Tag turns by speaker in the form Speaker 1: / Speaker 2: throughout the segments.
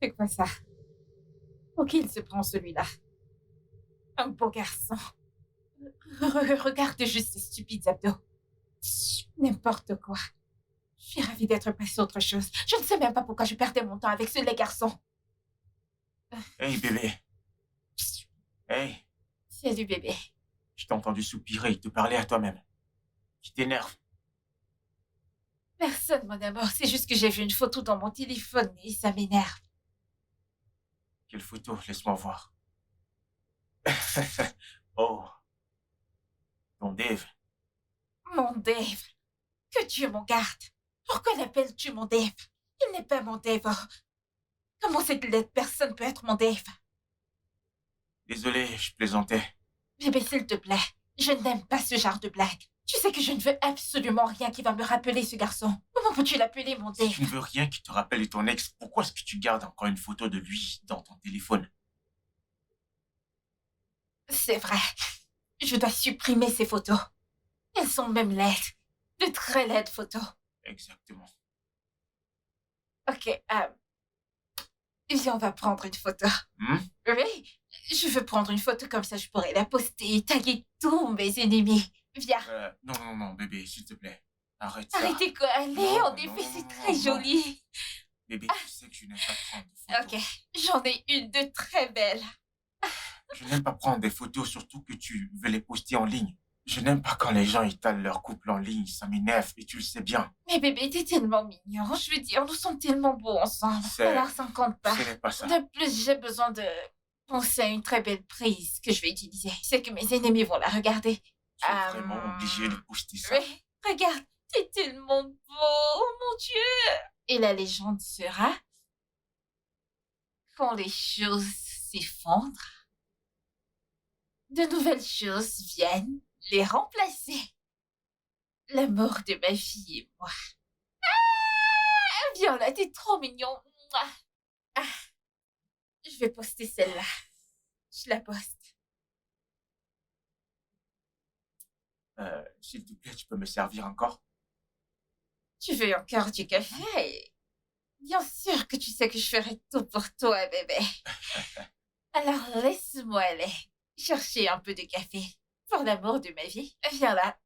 Speaker 1: C'est quoi ça? Pour qui il se prend celui-là? Un beau garçon. Regarde juste ces stupides abdos. N'importe quoi. Je suis ravie d'être passée à autre chose. Je ne sais même pas pourquoi je perdais mon temps avec ce laid garçon.
Speaker 2: Hey, bébé. Hey,
Speaker 1: Salut, bébé.
Speaker 2: je t'ai entendu soupirer et te parler à toi-même. Tu t'énerves.
Speaker 1: Personne, mon amour. C'est juste que j'ai vu une photo dans mon téléphone et ça m'énerve.
Speaker 2: Quelle photo? Laisse-moi voir. Oh, ton Dave.
Speaker 1: Mon Dave. Que Dieu m'en garde. Pourquoi l'appelles-tu mon Dave? Il n'est pas mon Dave. Oh. Comment cette laide personne peut être mon Dave?
Speaker 2: Désolé, je plaisantais.
Speaker 1: Bébé, s'il te plaît. Je n'aime pas ce genre de blague. Tu sais que je ne veux absolument rien qui va me rappeler ce garçon. Comment peux-tu l'appeler mon
Speaker 2: Si
Speaker 1: Dave?
Speaker 2: tu ne veux rien qui te rappelle de ton ex, pourquoi est-ce que tu gardes encore une photo de lui dans ton téléphone?
Speaker 1: C'est vrai. Je dois supprimer ces photos. Elles sont même laides. De très laides photos.
Speaker 2: Exactement.
Speaker 1: Ok, viens, on va prendre une photo.
Speaker 2: Hmm?
Speaker 1: Oui, je veux prendre une photo comme ça, je pourrais la poster et taguer tous mes ennemis. Viens.
Speaker 2: Non, bébé, s'il te plaît. Arrête ça.
Speaker 1: Arrêtez quoi? Allez,
Speaker 2: Non,
Speaker 1: en effet, c'est très
Speaker 2: non.
Speaker 1: joli.
Speaker 2: Bébé, tu sais que je n'aime pas prendre de photos.
Speaker 1: Ok, j'en ai une de très belle.
Speaker 2: Je n'aime pas prendre des photos, surtout que tu veux les poster en ligne. Je n'aime pas quand les gens étalent leur couple en ligne, ça m'énerve et tu le sais bien.
Speaker 1: Mais bébé, t'es tellement mignon. Je veux dire, nous sommes tellement beaux ensemble.
Speaker 2: C'est-
Speaker 1: Alors, ça ne compte pas.
Speaker 2: Ce n'est pas ça.
Speaker 1: De plus, j'ai besoin de penser à une très belle prise que je vais utiliser. Je sais que mes ennemis vont la regarder.
Speaker 2: Tu es vraiment obligé de poster ça.
Speaker 1: Oui, regarde, t'es tellement beau, oh mon Dieu. Et la légende sera, quand les choses s'effondrent, de nouvelles choses viennent les remplacer. L'amour de ma vie et moi. Ah, viens là, t'es trop mignon. Ah, je vais poster celle-là. Je la poste.
Speaker 2: S'il te plaît, tu peux me servir encore?
Speaker 1: Tu veux encore du café? Bien sûr que tu sais que je ferai tout pour toi, bébé. Alors laisse-moi aller chercher un peu de café. Pour l'amour de ma vie. Viens là.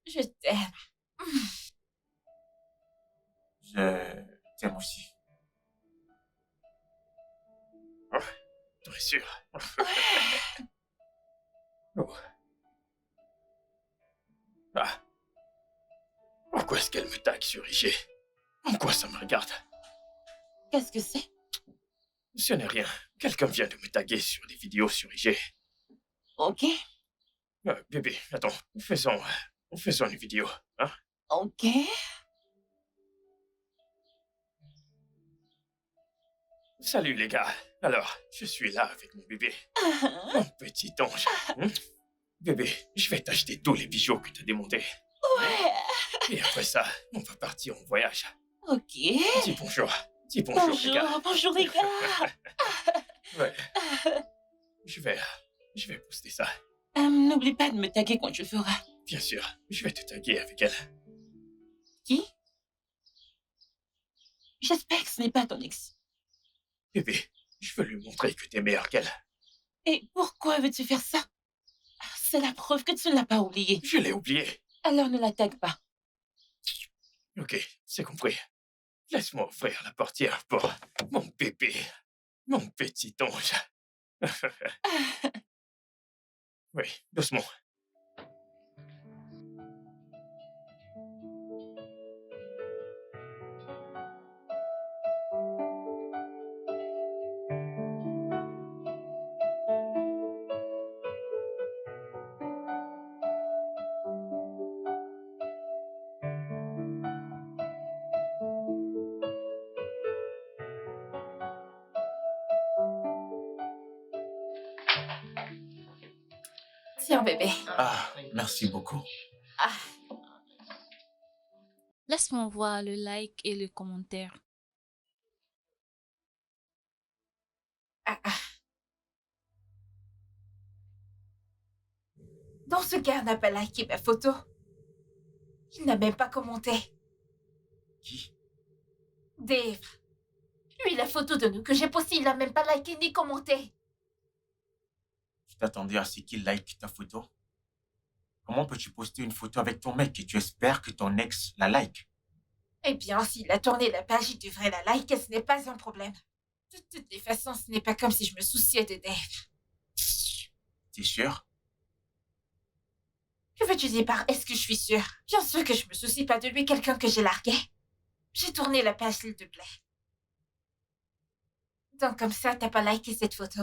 Speaker 1: Je t'aime.
Speaker 2: Je t'aime aussi. Tu es sûr? Oh. Ah. Pourquoi est-ce qu'elle me tague sur IG? En quoi ça me regarde?
Speaker 1: Qu'est-ce que c'est?
Speaker 2: Ce n'est rien. Quelqu'un vient de me taguer sur des vidéos sur IG.
Speaker 1: Ok.
Speaker 2: Bébé, attends. Faisons une vidéo, hein?
Speaker 1: Ok.
Speaker 2: Salut les gars. Alors, je suis là avec mon bébé. Mon petit ange. Bébé, je vais t'acheter tous les bijoux que tu as demandés.
Speaker 1: Ouais.
Speaker 2: Et après ça, on va partir en voyage.
Speaker 1: Ok.
Speaker 2: Dis bonjour. Dis bonjour, les gars.
Speaker 1: Bonjour les gars.
Speaker 2: Ouais. Je vais poster ça.
Speaker 1: N'oublie pas de me taguer quand tu le feras.
Speaker 2: Bien sûr, je vais te taguer avec elle.
Speaker 1: Qui? J'espère que ce n'est pas ton ex.
Speaker 2: Bébé, je veux lui montrer que t'es meilleur qu'elle.
Speaker 1: Et pourquoi veux-tu faire ça? C'est la preuve que tu ne l'as pas oublié.
Speaker 2: Je l'ai oublié.
Speaker 1: Alors ne la tague pas.
Speaker 2: Ok, c'est compris. Laisse-moi ouvrir la portière pour mon bébé. Mon petit ange. Oui, doucement.
Speaker 1: Tiens, bébé.
Speaker 2: Ah, merci beaucoup.
Speaker 1: Ah,
Speaker 3: Laisse-moi voir le like et le commentaire.
Speaker 1: ah. Dans ce gars n'a pas liké ma photo. Il n'a même pas commenté.
Speaker 2: Qui?
Speaker 1: Dave. Lui, la photo de nous que j'ai postée, il n'a même pas liké ni commenté.
Speaker 4: Tu t'attendais à ce qu'il like ta photo? Comment peux-tu poster une photo avec ton mec et tu espères que ton ex la like?
Speaker 1: Eh bien, s'il a tourné la page, il devrait la liker, ce n'est pas un problème. De toutes les façons, ce n'est pas comme si je me souciais de Dave.
Speaker 4: T'es sûr?
Speaker 1: Que veux-tu dire par est-ce que je suis sûre? Bien sûr que je me soucie pas de lui, quelqu'un que j'ai largué. J'ai tourné la page, s'il te plaît. Donc comme ça, t'as pas liké cette photo.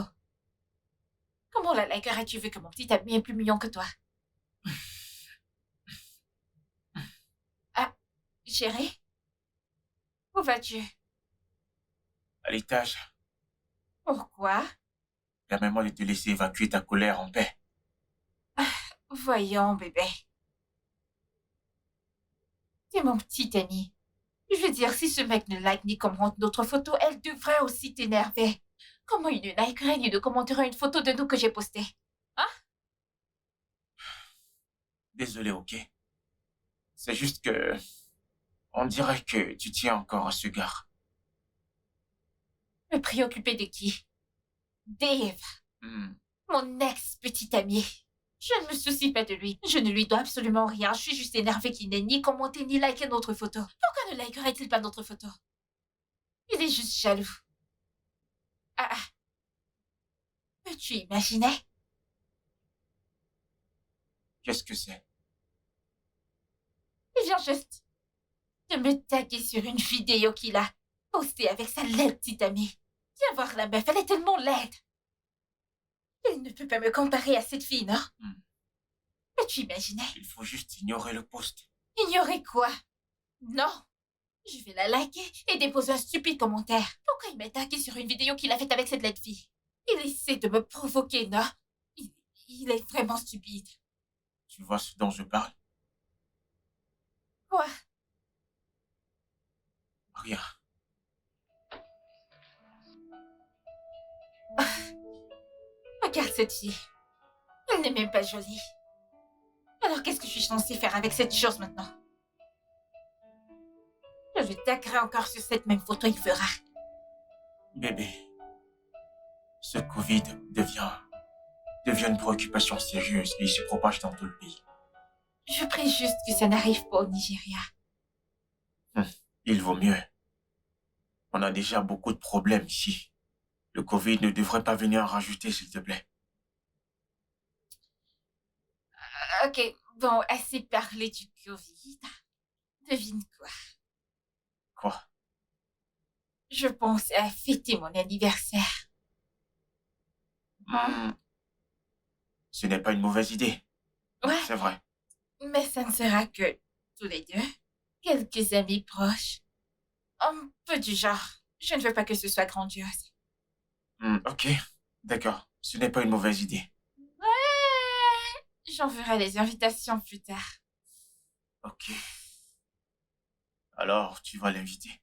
Speaker 1: Comment la likerais-tu vu que mon petit ami est plus mignon que toi? Ah, chérie? Où vas-tu?
Speaker 4: À l'étage,
Speaker 1: Pourquoi?
Speaker 4: permets-moi de te laisser évacuer ta colère en paix.
Speaker 1: Voyons, bébé. T'es mon petit ami. Je veux dire, si ce mec ne like ni commente notre photo, elle devrait aussi t'énerver. Comment il ne likerait ni ne commenterait une photo de nous que j'ai postée? Hein?
Speaker 4: Désolé, ok? C'est juste que... On dirait que tu tiens encore à ce gars.
Speaker 1: Me préoccuper de qui? Dave, mon ex-petit ami. Je ne me soucie pas de lui. Je ne lui dois absolument rien. Je suis juste énervée qu'il n'ait ni commenté ni liké notre photo. Pourquoi ne likerait-il pas notre photo? Il est juste jaloux. Ah, peux-tu imaginer?
Speaker 4: Qu'est-ce que c'est?
Speaker 1: Il vient juste de me taguer sur une vidéo qu'il a postée avec sa laide petite amie. Viens voir la meuf, elle est tellement laide. Il ne peut pas me comparer à cette fille, non? Peux-tu imaginer?
Speaker 4: Il faut juste ignorer le post.
Speaker 1: Ignorer quoi? Non. Je vais la liker et déposer un stupide commentaire. Pourquoi il m'a tagué sur une vidéo qu'il a faite avec cette laide fille? Il essaie de me provoquer, non? Il est vraiment stupide.
Speaker 4: Tu vois ce dont je parle?
Speaker 1: Quoi?
Speaker 4: Rien.
Speaker 1: Regarde cette fille. Elle n'est même pas jolie. Alors qu'est-ce que je suis censée faire avec cette chose maintenant? Je le taguerai encore sur cette même photo, il verra.
Speaker 4: Bébé, ce Covid devient une préoccupation sérieuse et il se propage dans tout le pays.
Speaker 1: Je prie juste que ça n'arrive pas au Nigeria.
Speaker 4: Il vaut mieux. On a déjà beaucoup de problèmes ici. Le Covid ne devrait pas venir en rajouter, s'il te plaît.
Speaker 1: Ok, bon, assez parlé du Covid. Devine quoi?
Speaker 4: Quoi?
Speaker 1: Je pense à fêter mon anniversaire.
Speaker 4: Ce n'est pas une mauvaise idée.
Speaker 1: Ouais.
Speaker 4: C'est vrai.
Speaker 1: Mais ça ne sera que tous les deux. Quelques amis proches. Un peu du genre. Je ne veux pas que ce soit grandiose.
Speaker 4: Ok, d'accord. Ce n'est pas une mauvaise idée.
Speaker 1: Ouais. J'enverrai les invitations plus tard.
Speaker 4: Ok. Alors, tu vas l'inviter.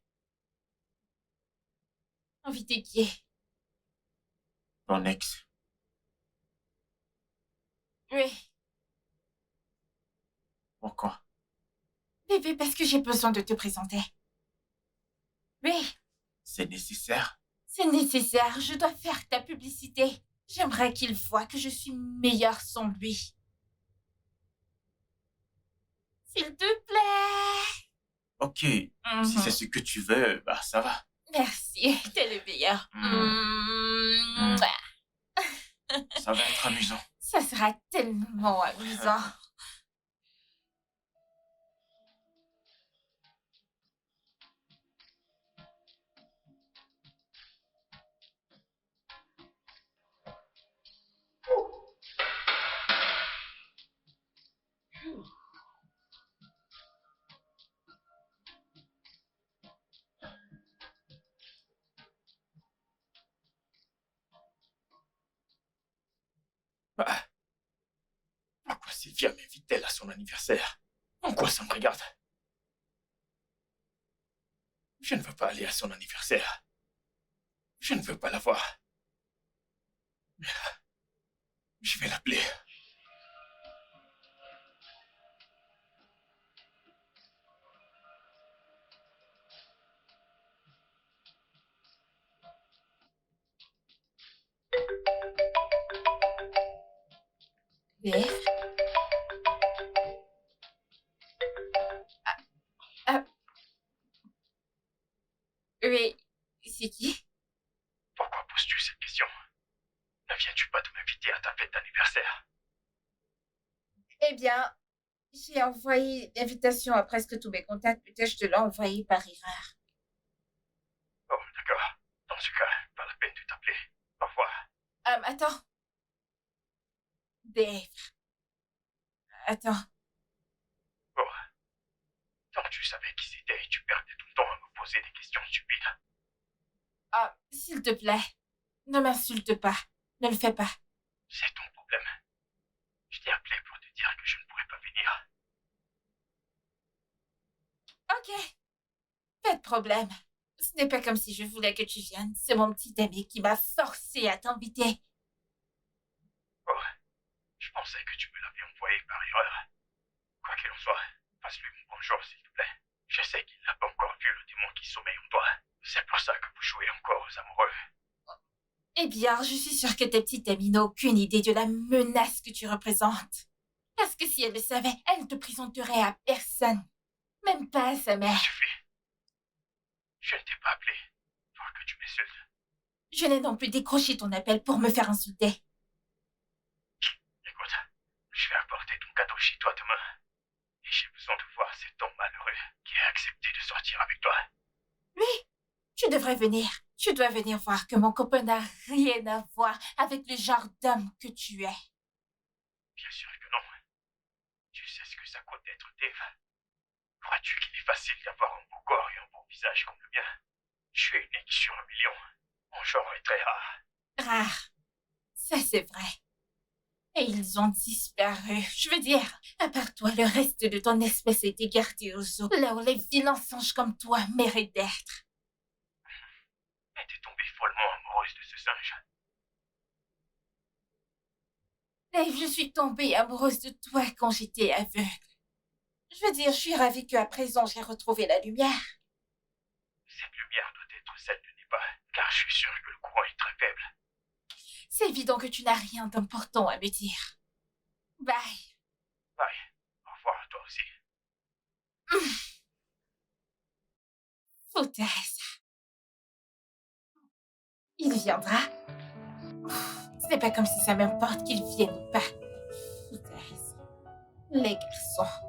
Speaker 1: Inviter qui est?
Speaker 4: Ton ex.
Speaker 1: Oui.
Speaker 4: Pourquoi?
Speaker 1: Bébé, parce que j'ai besoin de te présenter. Oui.
Speaker 4: C'est nécessaire?
Speaker 1: C'est nécessaire, je dois faire ta publicité. J'aimerais qu'il voie que je suis meilleure sans lui. S'il te plaît.
Speaker 4: Ok, si c'est ce que tu veux, bah ça va.
Speaker 1: Merci, t'es le meilleur.
Speaker 4: Ça va être amusant.
Speaker 1: Ça sera tellement amusant.
Speaker 2: Bah, pourquoi Sylvia m'invite-t-elle à son anniversaire? En quoi ça me regarde? Je ne veux pas aller à son anniversaire. Je ne veux pas la voir. Mais là, je vais l'appeler.
Speaker 1: Dave? Ah, oui, c'est qui?
Speaker 2: Pourquoi poses-tu cette question? Ne viens-tu pas de m'inviter à ta fête d'anniversaire?
Speaker 1: Eh bien, j'ai envoyé l'invitation à presque tous mes contacts. Peut-être je te l'ai envoyé par erreur.
Speaker 2: Oh, d'accord. Dans ce cas, pas la peine de t'appeler. Au revoir.
Speaker 1: Attends. Dave. Attends.
Speaker 2: Oh, tant que tu savais qui c'était, tu perdais ton temps à me poser des questions stupides.
Speaker 1: S'il te plaît, ne m'insulte pas. Ne le fais pas.
Speaker 2: C'est ton problème. Je t'ai appelé pour te dire que je ne pourrais pas venir.
Speaker 1: Ok. Pas de problème. Ce n'est pas comme si je voulais que tu viennes. C'est mon petit ami qui m'a forcé à t'inviter.
Speaker 2: Oh, je pensais que tu me l'avais envoyé par erreur. Quoi qu'il en soit, passe-lui mon bonjour, s'il te plaît. Je sais qu'il n'a pas encore vu le démon qui sommeille en toi. C'est pour ça que vous jouez encore aux amoureux.
Speaker 1: Eh bien, je suis sûre que ta petite amie n'a aucune idée de la menace que tu représentes. Parce que si elle le savait, elle ne te présenterait à personne. Même pas à sa mère.
Speaker 2: Ça suffit. Je ne t'ai pas appelé pour que tu m'insultes.
Speaker 1: Je n'ai non plus décroché ton appel pour me faire insulter.
Speaker 2: Écoute, je vais apporter ton cadeau chez toi demain. Et j'ai besoin de voir cet homme malheureux qui a accepté de sortir avec toi.
Speaker 1: Oui, tu devrais venir. Tu dois venir voir que mon copain n'a rien à voir avec le genre d'homme que tu es.
Speaker 2: Bien sûr que non. Tu sais ce que ça coûte d'être Dave. Crois-tu qu'il est facile d'avoir un beau corps et un beau visage comme le mien? Je suis unique sur 1 million. Mon genre est très rare.
Speaker 1: Rare. Ça, c'est vrai. Et ils ont disparu. Je veux dire, à part toi, le reste de ton espèce a été gardé aux eaux, là où les vilains singes comme toi méritent d'être.
Speaker 2: Mais t'es tombée follement amoureuse de ce singe.
Speaker 1: Dave, je suis tombée amoureuse de toi quand j'étais aveugle. Je veux dire, je suis ravie qu'à présent j'ai retrouvé la lumière.
Speaker 2: Cette lumière doit être celle de Neba, car je suis sûr que le courant est très faible.
Speaker 1: C'est évident que tu n'as rien d'important à me dire. Bye.
Speaker 2: Bye. Au revoir à toi aussi.
Speaker 1: Foutaise. Il viendra. Ce n'est pas comme si ça m'importe qu'il vienne ou pas. Foutaise. Les garçons.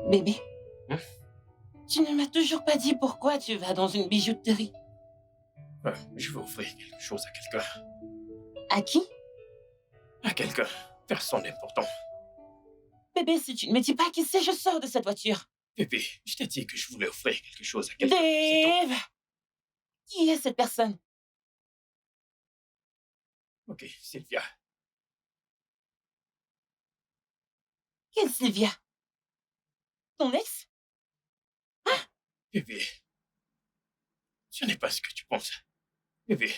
Speaker 5: Bébé,
Speaker 2: Hein?
Speaker 5: tu ne m'as toujours pas dit pourquoi tu vas dans une bijouterie.
Speaker 2: Je veux offrir quelque chose à quelqu'un.
Speaker 5: À qui?
Speaker 2: À quelqu'un. Personne d'important.
Speaker 5: Bébé, si tu ne me dis pas qui c'est, je sors de cette voiture.
Speaker 2: Bébé, je t'ai dit que je voulais offrir quelque chose à quelqu'un. C'est tout.
Speaker 5: Dave! Qui est cette personne?
Speaker 2: Ok, Sylvia.
Speaker 5: Quelle Sylvia? Ton ex?
Speaker 2: Bébé. Ce n'est pas ce que tu penses. Bébé.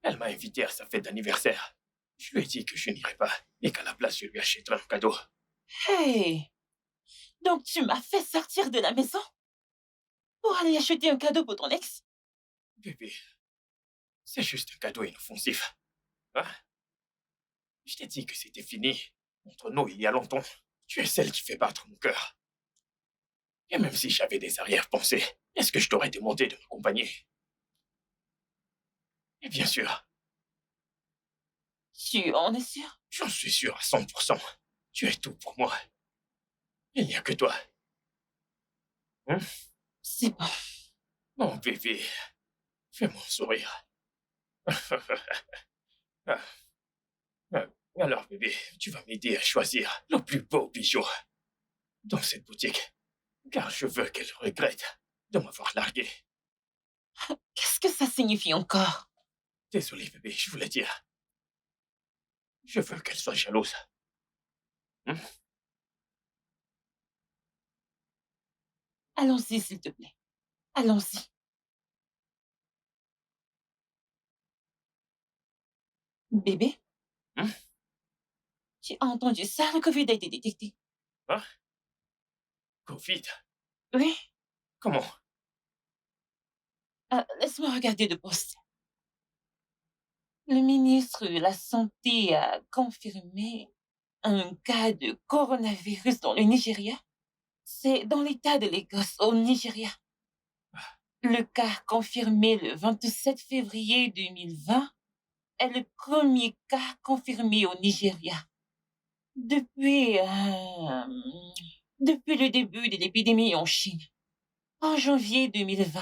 Speaker 2: Elle m'a invité à sa fête d'anniversaire. Je lui ai dit que je n'irais pas et qu'à la place, je lui achèterais un cadeau.
Speaker 5: Hey! Donc tu m'as fait sortir de la maison pour aller acheter un cadeau pour ton ex?
Speaker 2: Bébé, c'est juste un cadeau inoffensif. Hein? Je t'ai dit que c'était fini entre nous il y a longtemps. Tu es celle qui fait battre mon cœur. Et même si j'avais des arrière-pensées, est-ce que je t'aurais demandé de m'accompagner? Et bien sûr,
Speaker 5: Tu en es sûr?
Speaker 2: j'en suis sûr à 100%. Tu es tout pour moi. Il n'y a que toi.
Speaker 5: C'est bon.
Speaker 2: Mon bébé, fais-moi sourire. Ah, ah, alors, bébé, tu vas m'aider à choisir le plus beau bijou dans cette boutique. Car je veux qu'elle regrette de m'avoir largué.
Speaker 5: Qu'est-ce que ça signifie encore?
Speaker 2: Désolé, bébé, je voulais dire. Je veux qu'elle soit jalouse.
Speaker 5: Allons-y, s'il te plaît. Allons-y. Bébé?
Speaker 2: Hein?
Speaker 5: Tu as entendu ça? Le Covid a été détecté.
Speaker 2: Hein? Covid?
Speaker 5: Oui?
Speaker 2: Comment?
Speaker 5: Laisse-moi regarder le poste. Le ministre de la Santé a confirmé un cas de coronavirus dans le Nigeria. C'est dans l'État de Lagos, au Nigeria. Le cas confirmé le 27 février 2020 est le premier cas confirmé au Nigeria. Depuis le début de l'épidémie en Chine, en janvier 2020.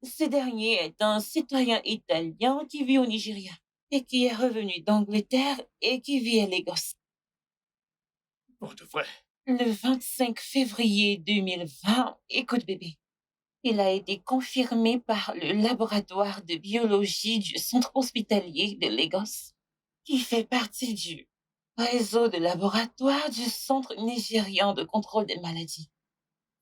Speaker 5: Ce dernier est un citoyen italien qui vit au Nigeria et qui est revenu d'Angleterre et qui vit à Lagos.
Speaker 2: Pour de vrai.
Speaker 5: Le 25 février 2020, écoute bébé, il a été confirmé par le laboratoire de biologie du centre hospitalier de Lagos, qui fait partie du réseau de laboratoires du Centre nigérian de contrôle des maladies.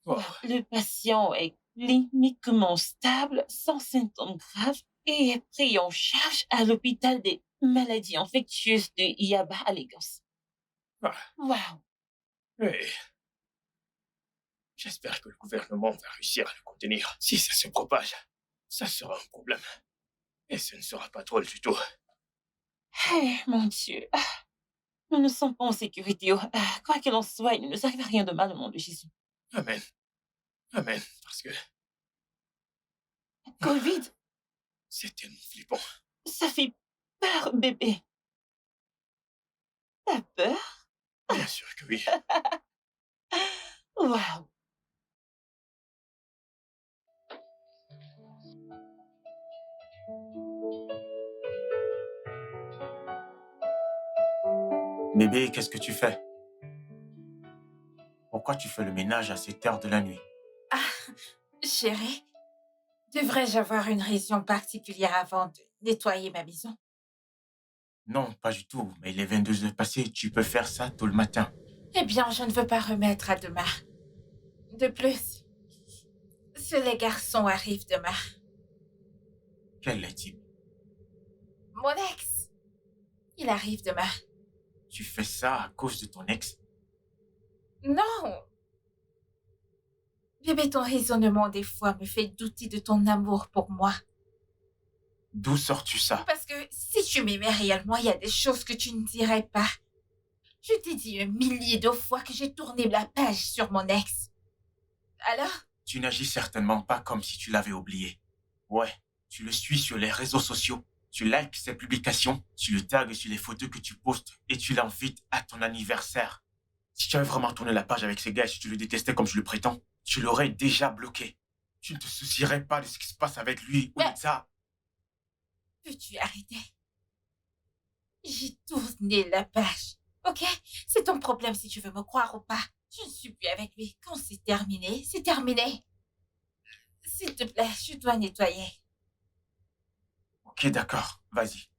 Speaker 2: Oh,
Speaker 5: Le patient est cliniquement stable, sans symptômes graves, et est pris en charge à l'hôpital des maladies infectieuses de Yaba à Lagos.
Speaker 2: ah,
Speaker 5: Wow!
Speaker 2: mais j'espère que le gouvernement va réussir à le contenir. Si ça se propage, ça sera un problème. Et ce ne sera pas drôle du tout.
Speaker 5: Mon Dieu! Nous ne sommes pas en sécurité. Quoi qu'il en soit, il ne nous arrive rien de mal au nom de Jésus.
Speaker 2: Amen. Amen. Parce que
Speaker 5: Covid,
Speaker 2: c'est tellement flippant.
Speaker 5: ça fait peur, bébé. T'as peur?
Speaker 2: Bien sûr que oui.
Speaker 5: Wow!
Speaker 4: Bébé, qu'est-ce que tu fais? Pourquoi tu fais le ménage à cette heure de la nuit?
Speaker 1: Chérie, devrais-je avoir une raison particulière avant de nettoyer ma maison?
Speaker 4: Non, pas du tout. Mais il est 22 heures passées. Tu peux faire ça tôt le matin.
Speaker 1: Eh bien, je ne veux pas remettre à demain. De plus, les garçons arrivent demain.
Speaker 4: Quel est-il?
Speaker 1: Mon ex, il arrive demain.
Speaker 4: Tu fais ça à cause de ton ex?
Speaker 1: Non! Bébé, ton raisonnement des fois me fait douter de ton amour pour moi.
Speaker 4: D'où sors-tu ça?
Speaker 1: Parce que si tu m'aimais réellement, il y a des choses que tu ne dirais pas. Je t'ai dit 1 000 000 de fois que j'ai tourné la page sur mon ex. Alors?
Speaker 4: Tu n'agis certainement pas comme si tu l'avais oublié. Ouais, tu le suis sur les réseaux sociaux. Tu likes ses publications, tu le tagues sur les photos que tu postes et tu l'invites à ton anniversaire. Si tu avais vraiment tourné la page avec ces gars et si tu le détestais comme je le prétends, tu l'aurais déjà bloqué. Tu ne te soucierais pas de ce qui se passe avec lui ou
Speaker 1: Mais-
Speaker 4: de ça.
Speaker 1: Peux-tu arrêter? J'ai tourné la page. Ok? C'est ton problème si tu veux me croire ou pas. Je ne suis plus avec lui. Quand c'est terminé, c'est terminé. S'il te plaît, je dois nettoyer.
Speaker 4: Ok, d'accord, vas-y.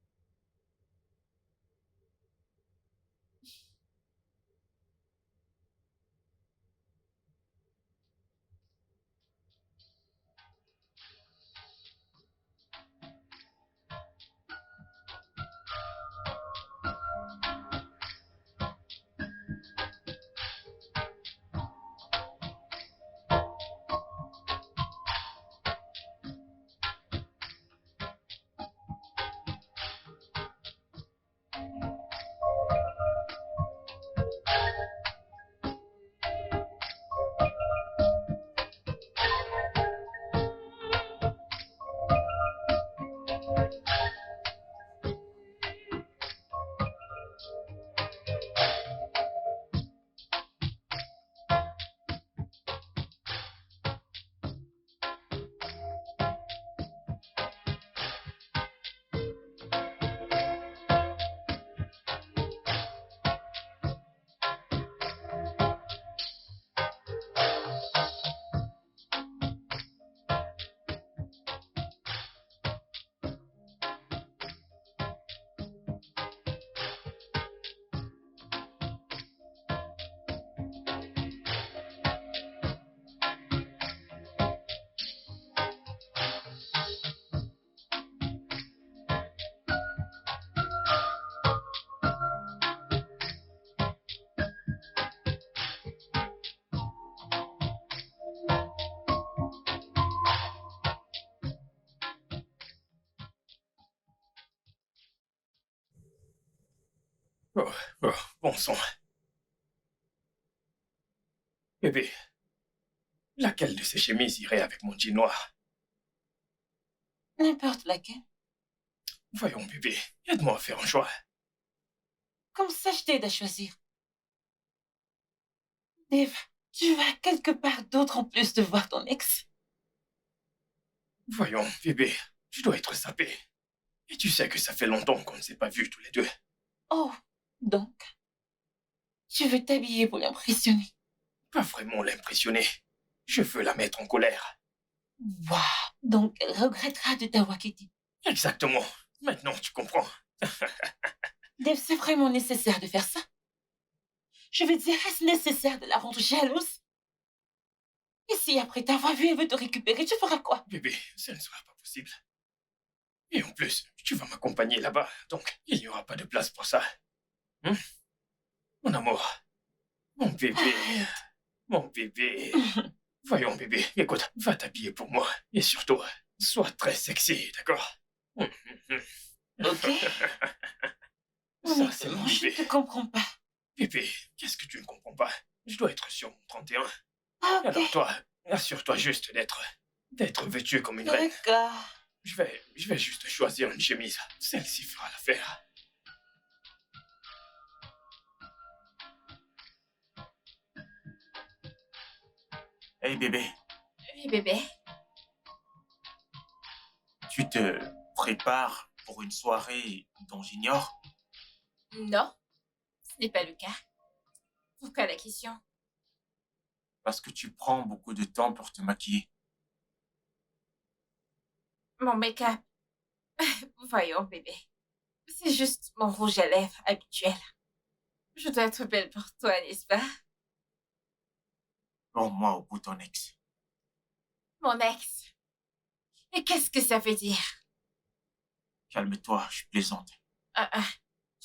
Speaker 2: Oh, oh, bon sang. Bébé, laquelle de ces chemises irait avec mon jean noir?
Speaker 5: N'importe laquelle.
Speaker 2: Voyons, bébé, aide-moi à faire un choix.
Speaker 5: Comme ça, je t'aide à choisir. Dave, tu vas quelque part d'autre en plus de voir ton ex.
Speaker 2: Voyons, bébé, tu dois être sapé. Et tu sais que ça fait longtemps qu'on ne s'est pas vus tous les deux.
Speaker 5: Oh, donc, tu veux t'habiller pour l'impressionner.
Speaker 2: Pas vraiment l'impressionner. Je veux la mettre en colère.
Speaker 5: Waouh, donc elle regrettera de t'avoir quitté.
Speaker 2: Exactement. Maintenant, tu comprends.
Speaker 5: Dave, c'est vraiment nécessaire de faire ça. Je veux dire, est-ce nécessaire de la rendre jalouse? Et si après t'avoir vu, elle veut te récupérer, tu feras quoi?
Speaker 2: Bébé, ça ne sera pas possible. Et en plus, tu vas m'accompagner là-bas, donc il n'y aura pas de place pour ça. Hein? Mon amour. Mon bébé. Mon bébé. Voyons, bébé, écoute, va t'habiller pour moi. Et surtout, sois très sexy, d'accord?
Speaker 5: Ok.
Speaker 2: Ça, c'est mon
Speaker 5: Honnêtement, je
Speaker 2: bébé.
Speaker 5: ne te comprends pas.
Speaker 2: Bébé, qu'est-ce que tu ne comprends pas? Je dois être sur mon 31.
Speaker 5: Ok,
Speaker 2: Alors toi, assure-toi juste d'être vêtu comme une reine.
Speaker 5: d'accord.
Speaker 2: Je vais juste choisir une chemise. Celle-ci fera l'affaire.
Speaker 4: Hey bébé,
Speaker 1: Oui, bébé.
Speaker 4: tu te prépares pour une soirée dont j'ignore?
Speaker 1: Non, ce n'est pas le cas. Pourquoi la question?
Speaker 4: Parce que tu prends beaucoup de temps pour te maquiller.
Speaker 1: Mon make-up. Voyons, bébé. C'est juste mon rouge à lèvres habituel. Je dois être belle pour toi, n'est-ce pas?
Speaker 4: Pour moi au bout ton ex.
Speaker 1: Mon ex. Et qu'est-ce que ça veut dire?
Speaker 4: Calme-toi, je plaisante.
Speaker 1: Ah, ah,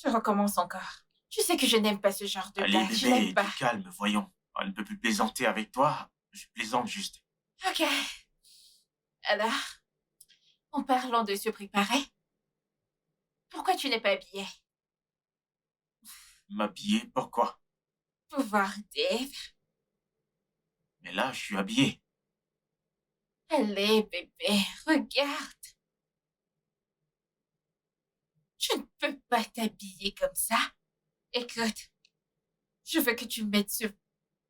Speaker 1: je recommence encore. Tu sais que je n'aime pas ce genre de
Speaker 4: Allez
Speaker 1: blague. Je
Speaker 4: bébé,
Speaker 1: n'aime pas.
Speaker 4: du calme, voyons. On ne peut plus plaisanter avec toi. Je plaisante juste.
Speaker 1: Ok. Alors, en parlant de se préparer, pourquoi tu n'es pas habillée?
Speaker 4: M'habiller, pourquoi?
Speaker 1: Pour voir Dave.
Speaker 4: Mais là, je suis habillé.
Speaker 1: Allez, bébé, regarde. Je ne peux pas t'habiller comme ça. Écoute, je veux que tu mettes ce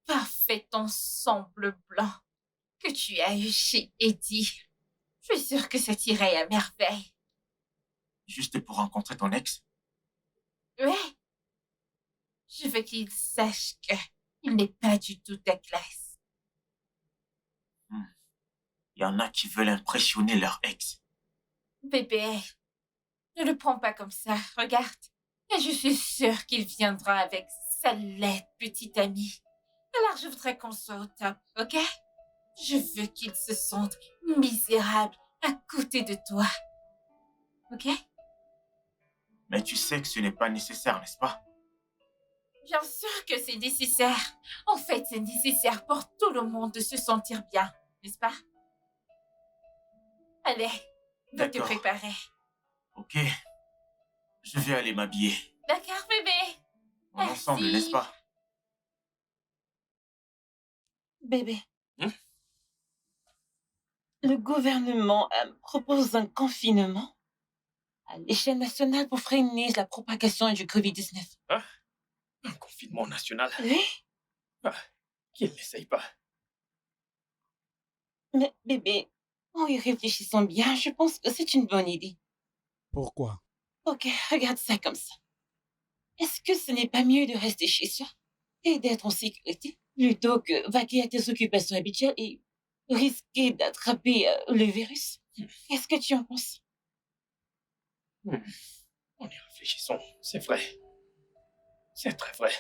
Speaker 1: parfait ensemble blanc que tu as eu chez Eddie. Je suis sûre que ça t'irait à merveille.
Speaker 4: Juste pour rencontrer ton ex?
Speaker 1: Ouais, je veux qu'il sache que il n'est pas du tout ta classe.
Speaker 4: Il y en a qui veulent impressionner leur ex.
Speaker 1: Bébé, ne le prends pas comme ça, regarde. Et je suis sûre qu'il viendra avec sa laide petite amie. Alors je voudrais qu'on soit au top, ok? Je veux qu'il se sente misérable à côté de toi. Ok?
Speaker 4: Mais tu sais que ce n'est pas nécessaire, n'est-ce pas?
Speaker 1: Bien sûr que c'est nécessaire. En fait, c'est nécessaire pour tout le monde de se sentir bien, n'est-ce pas? Allez, va te
Speaker 4: D'accord.
Speaker 1: préparer.
Speaker 4: Ok. Je vais aller m'habiller.
Speaker 1: D'accord, bébé?
Speaker 4: On est ensemble, n'est-ce pas?
Speaker 5: Bébé,
Speaker 2: Hmm?
Speaker 5: le gouvernement propose un confinement à l'échelle nationale pour freiner la propagation du Covid-19.
Speaker 2: Hein? Un confinement national?
Speaker 5: Oui,
Speaker 2: Ah, qu'il n'essaye pas.
Speaker 5: mais bébé, en y réfléchissant bien, je pense que c'est une bonne idée.
Speaker 6: Pourquoi?
Speaker 5: Ok, regarde ça comme ça. Est-ce que ce n'est pas mieux de rester chez soi et d'être en sécurité plutôt que vaquer à tes occupations habituelles et risquer d'attraper le virus? Qu'est-ce que tu en penses?
Speaker 2: Hmm. En y réfléchissant, c'est vrai. C'est très vrai.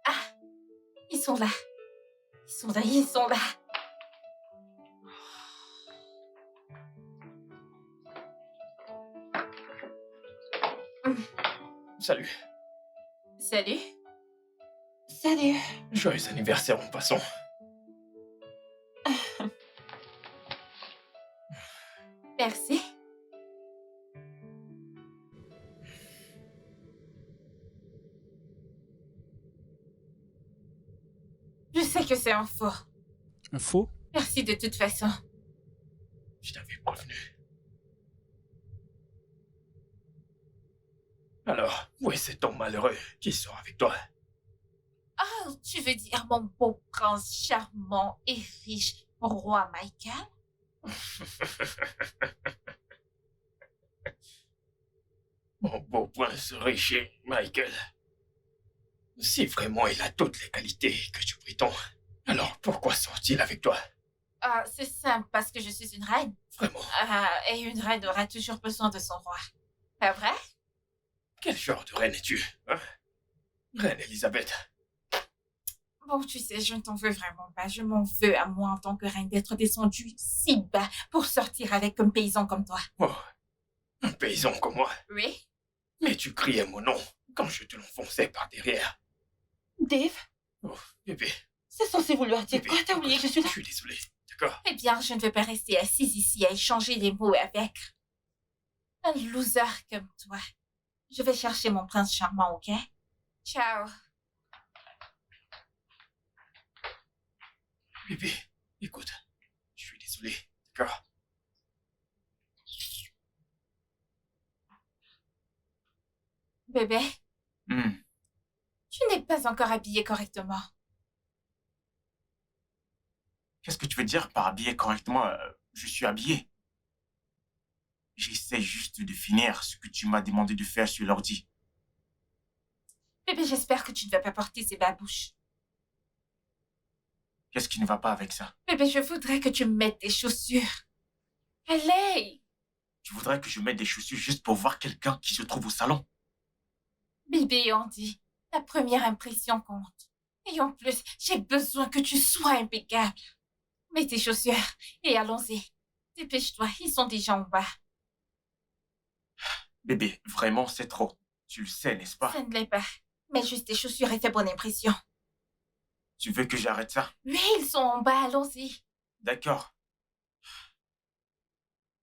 Speaker 1: Ah, ils sont là. Ils sont là, ils sont là.
Speaker 2: Salut.
Speaker 1: Salut.
Speaker 5: Salut.
Speaker 2: Joyeux anniversaire en passant.
Speaker 1: Merci. Je sais que c'est un faux.
Speaker 6: Un faux?
Speaker 1: Merci de toute façon.
Speaker 2: Je t'avais prévenu. Alors, où est cet homme malheureux qui sort avec toi?
Speaker 1: Oh, tu veux dire mon beau prince charmant et riche, roi Michael?
Speaker 2: Mon beau prince riche, Michael. Si vraiment il a toutes les qualités que tu prétends, alors pourquoi sort-il avec toi?
Speaker 1: Ah, c'est simple, parce que je suis une reine.
Speaker 2: Vraiment?
Speaker 1: Et une reine aura toujours besoin de son roi. Pas vrai?
Speaker 2: Quel genre de reine es-tu, hein? Reine Elisabeth.
Speaker 1: Bon, tu sais, je ne t'en veux vraiment pas. Je m'en veux à moi en tant que reine d'être descendue si bas pour sortir avec un paysan comme toi.
Speaker 2: Oh, un paysan comme moi.
Speaker 1: Oui?
Speaker 2: Mais tu criais mon nom quand je te l'enfonçais par derrière.
Speaker 5: Dave,
Speaker 2: Oh, bébé,
Speaker 5: c'est censé vouloir dire
Speaker 2: bébé.
Speaker 5: quoi? T'as oublié que je suis là?
Speaker 2: Je suis désolé, d'accord?
Speaker 1: Eh bien, je ne veux pas rester assise ici à échanger les mots avec un loser comme toi. Je vais chercher mon prince charmant, ok? Ciao.
Speaker 2: Bébé, écoute, je suis désolé, d'accord?
Speaker 1: Bébé,
Speaker 4: Hmm.
Speaker 1: tu n'es pas encore habillé correctement.
Speaker 4: Qu'est-ce que tu veux dire par habillé correctement? Je suis habillé. J'essaie juste de finir ce que tu m'as demandé de faire sur l'ordi.
Speaker 1: Bébé, j'espère que tu ne vas pas porter ces babouches.
Speaker 4: Qu'est-ce qui ne va pas avec ça?
Speaker 1: Bébé, je voudrais que tu me mettes des chaussures. Allez!
Speaker 4: Tu voudrais que je mette des chaussures juste pour voir quelqu'un qui se trouve au salon?
Speaker 1: Bébé, on dit, la première impression compte. Et en plus, j'ai besoin que tu sois impeccable. Mets tes chaussures et allons-y. Dépêche-toi, ils sont déjà en bas.
Speaker 4: Bébé, vraiment, c'est trop. Tu le sais, n'est-ce pas?
Speaker 1: Ça ne l'est pas. Mets juste tes chaussures et fais bonne impression.
Speaker 4: Tu veux que j'arrête ça?
Speaker 1: Oui, ils sont en bas, allons-y.
Speaker 4: D'accord.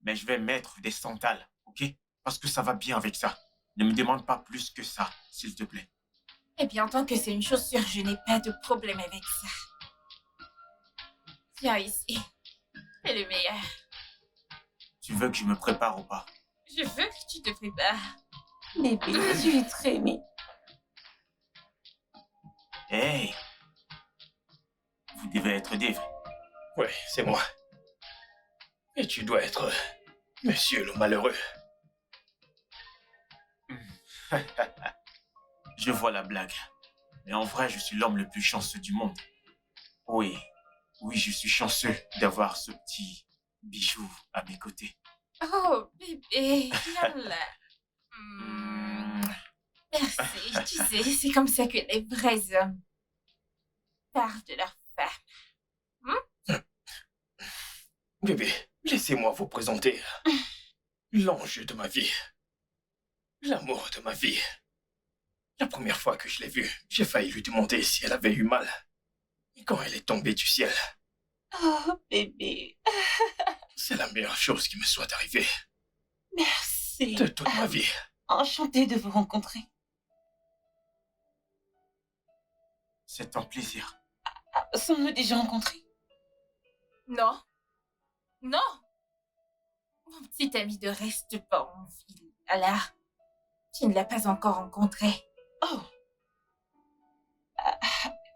Speaker 4: Mais je vais mettre des sandales, ok? Parce que ça va bien avec ça. Ne me demande pas plus que ça, s'il te plaît.
Speaker 1: Eh bien, tant que c'est une chaussure, je n'ai pas de problème avec ça. Viens ici. C'est le meilleur.
Speaker 4: Tu veux que je me prépare ou pas?
Speaker 1: Je veux que tu te prépares.
Speaker 5: Bébé, je suis très émue.
Speaker 4: Hey! Vous devez être Dave.
Speaker 2: Ouais, c'est moi. Et tu dois être monsieur le malheureux.
Speaker 4: Je vois la blague. Mais en vrai, je suis l'homme le plus chanceux du monde. Oui, oui, je suis chanceux d'avoir ce petit bijou à mes côtés.
Speaker 1: Oh, bébé, viens là. Merci, tu sais, c'est comme ça que les vrais hommes parlent de leur femme.
Speaker 2: Bébé, laissez-moi vous présenter l'ange de ma vie. L'amour de ma vie. La première fois que je l'ai vue, j'ai failli lui demander si elle avait eu mal. Et quand elle est tombée du ciel,
Speaker 5: Oh, bébé,
Speaker 2: c'est la meilleure chose qui me soit arrivée
Speaker 5: merci.
Speaker 2: de toute ma vie.
Speaker 5: Enchantée de vous rencontrer.
Speaker 4: C'est un plaisir.
Speaker 5: Sommes-nous déjà rencontrés?
Speaker 1: Non. Non. Mon petit ami de reste pas en ville. Alors, tu ne l'as pas encore rencontré.
Speaker 5: Oh.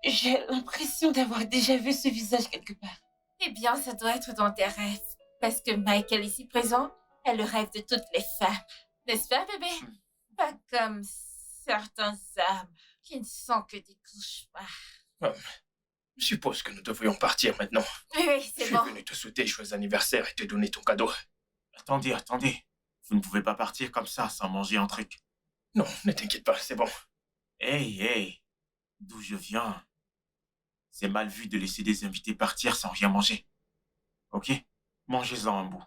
Speaker 5: J'ai l'impression d'avoir déjà vu ce visage quelque part.
Speaker 1: Eh bien, ça doit être dans tes rêves. Parce que Michael, ici présent, est le rêve de toutes les femmes. N'est-ce pas, bébé? Pas comme certains hommes qui ne sont que des cauchemars.
Speaker 2: Je suppose que nous devrions partir maintenant.
Speaker 1: Oui, oui,
Speaker 2: Je
Speaker 1: c'est
Speaker 2: suis
Speaker 1: bon.
Speaker 2: venu te souhaiter joyeux anniversaire et te donner ton cadeau.
Speaker 4: Attendez, attendez. Vous ne pouvez pas partir comme ça sans manger un truc.
Speaker 2: Non, ne t'inquiète pas, c'est bon.
Speaker 4: Hey, hey. D'où je viens. C'est mal vu de laisser des invités partir sans rien manger. Ok? Mangez-en un bout.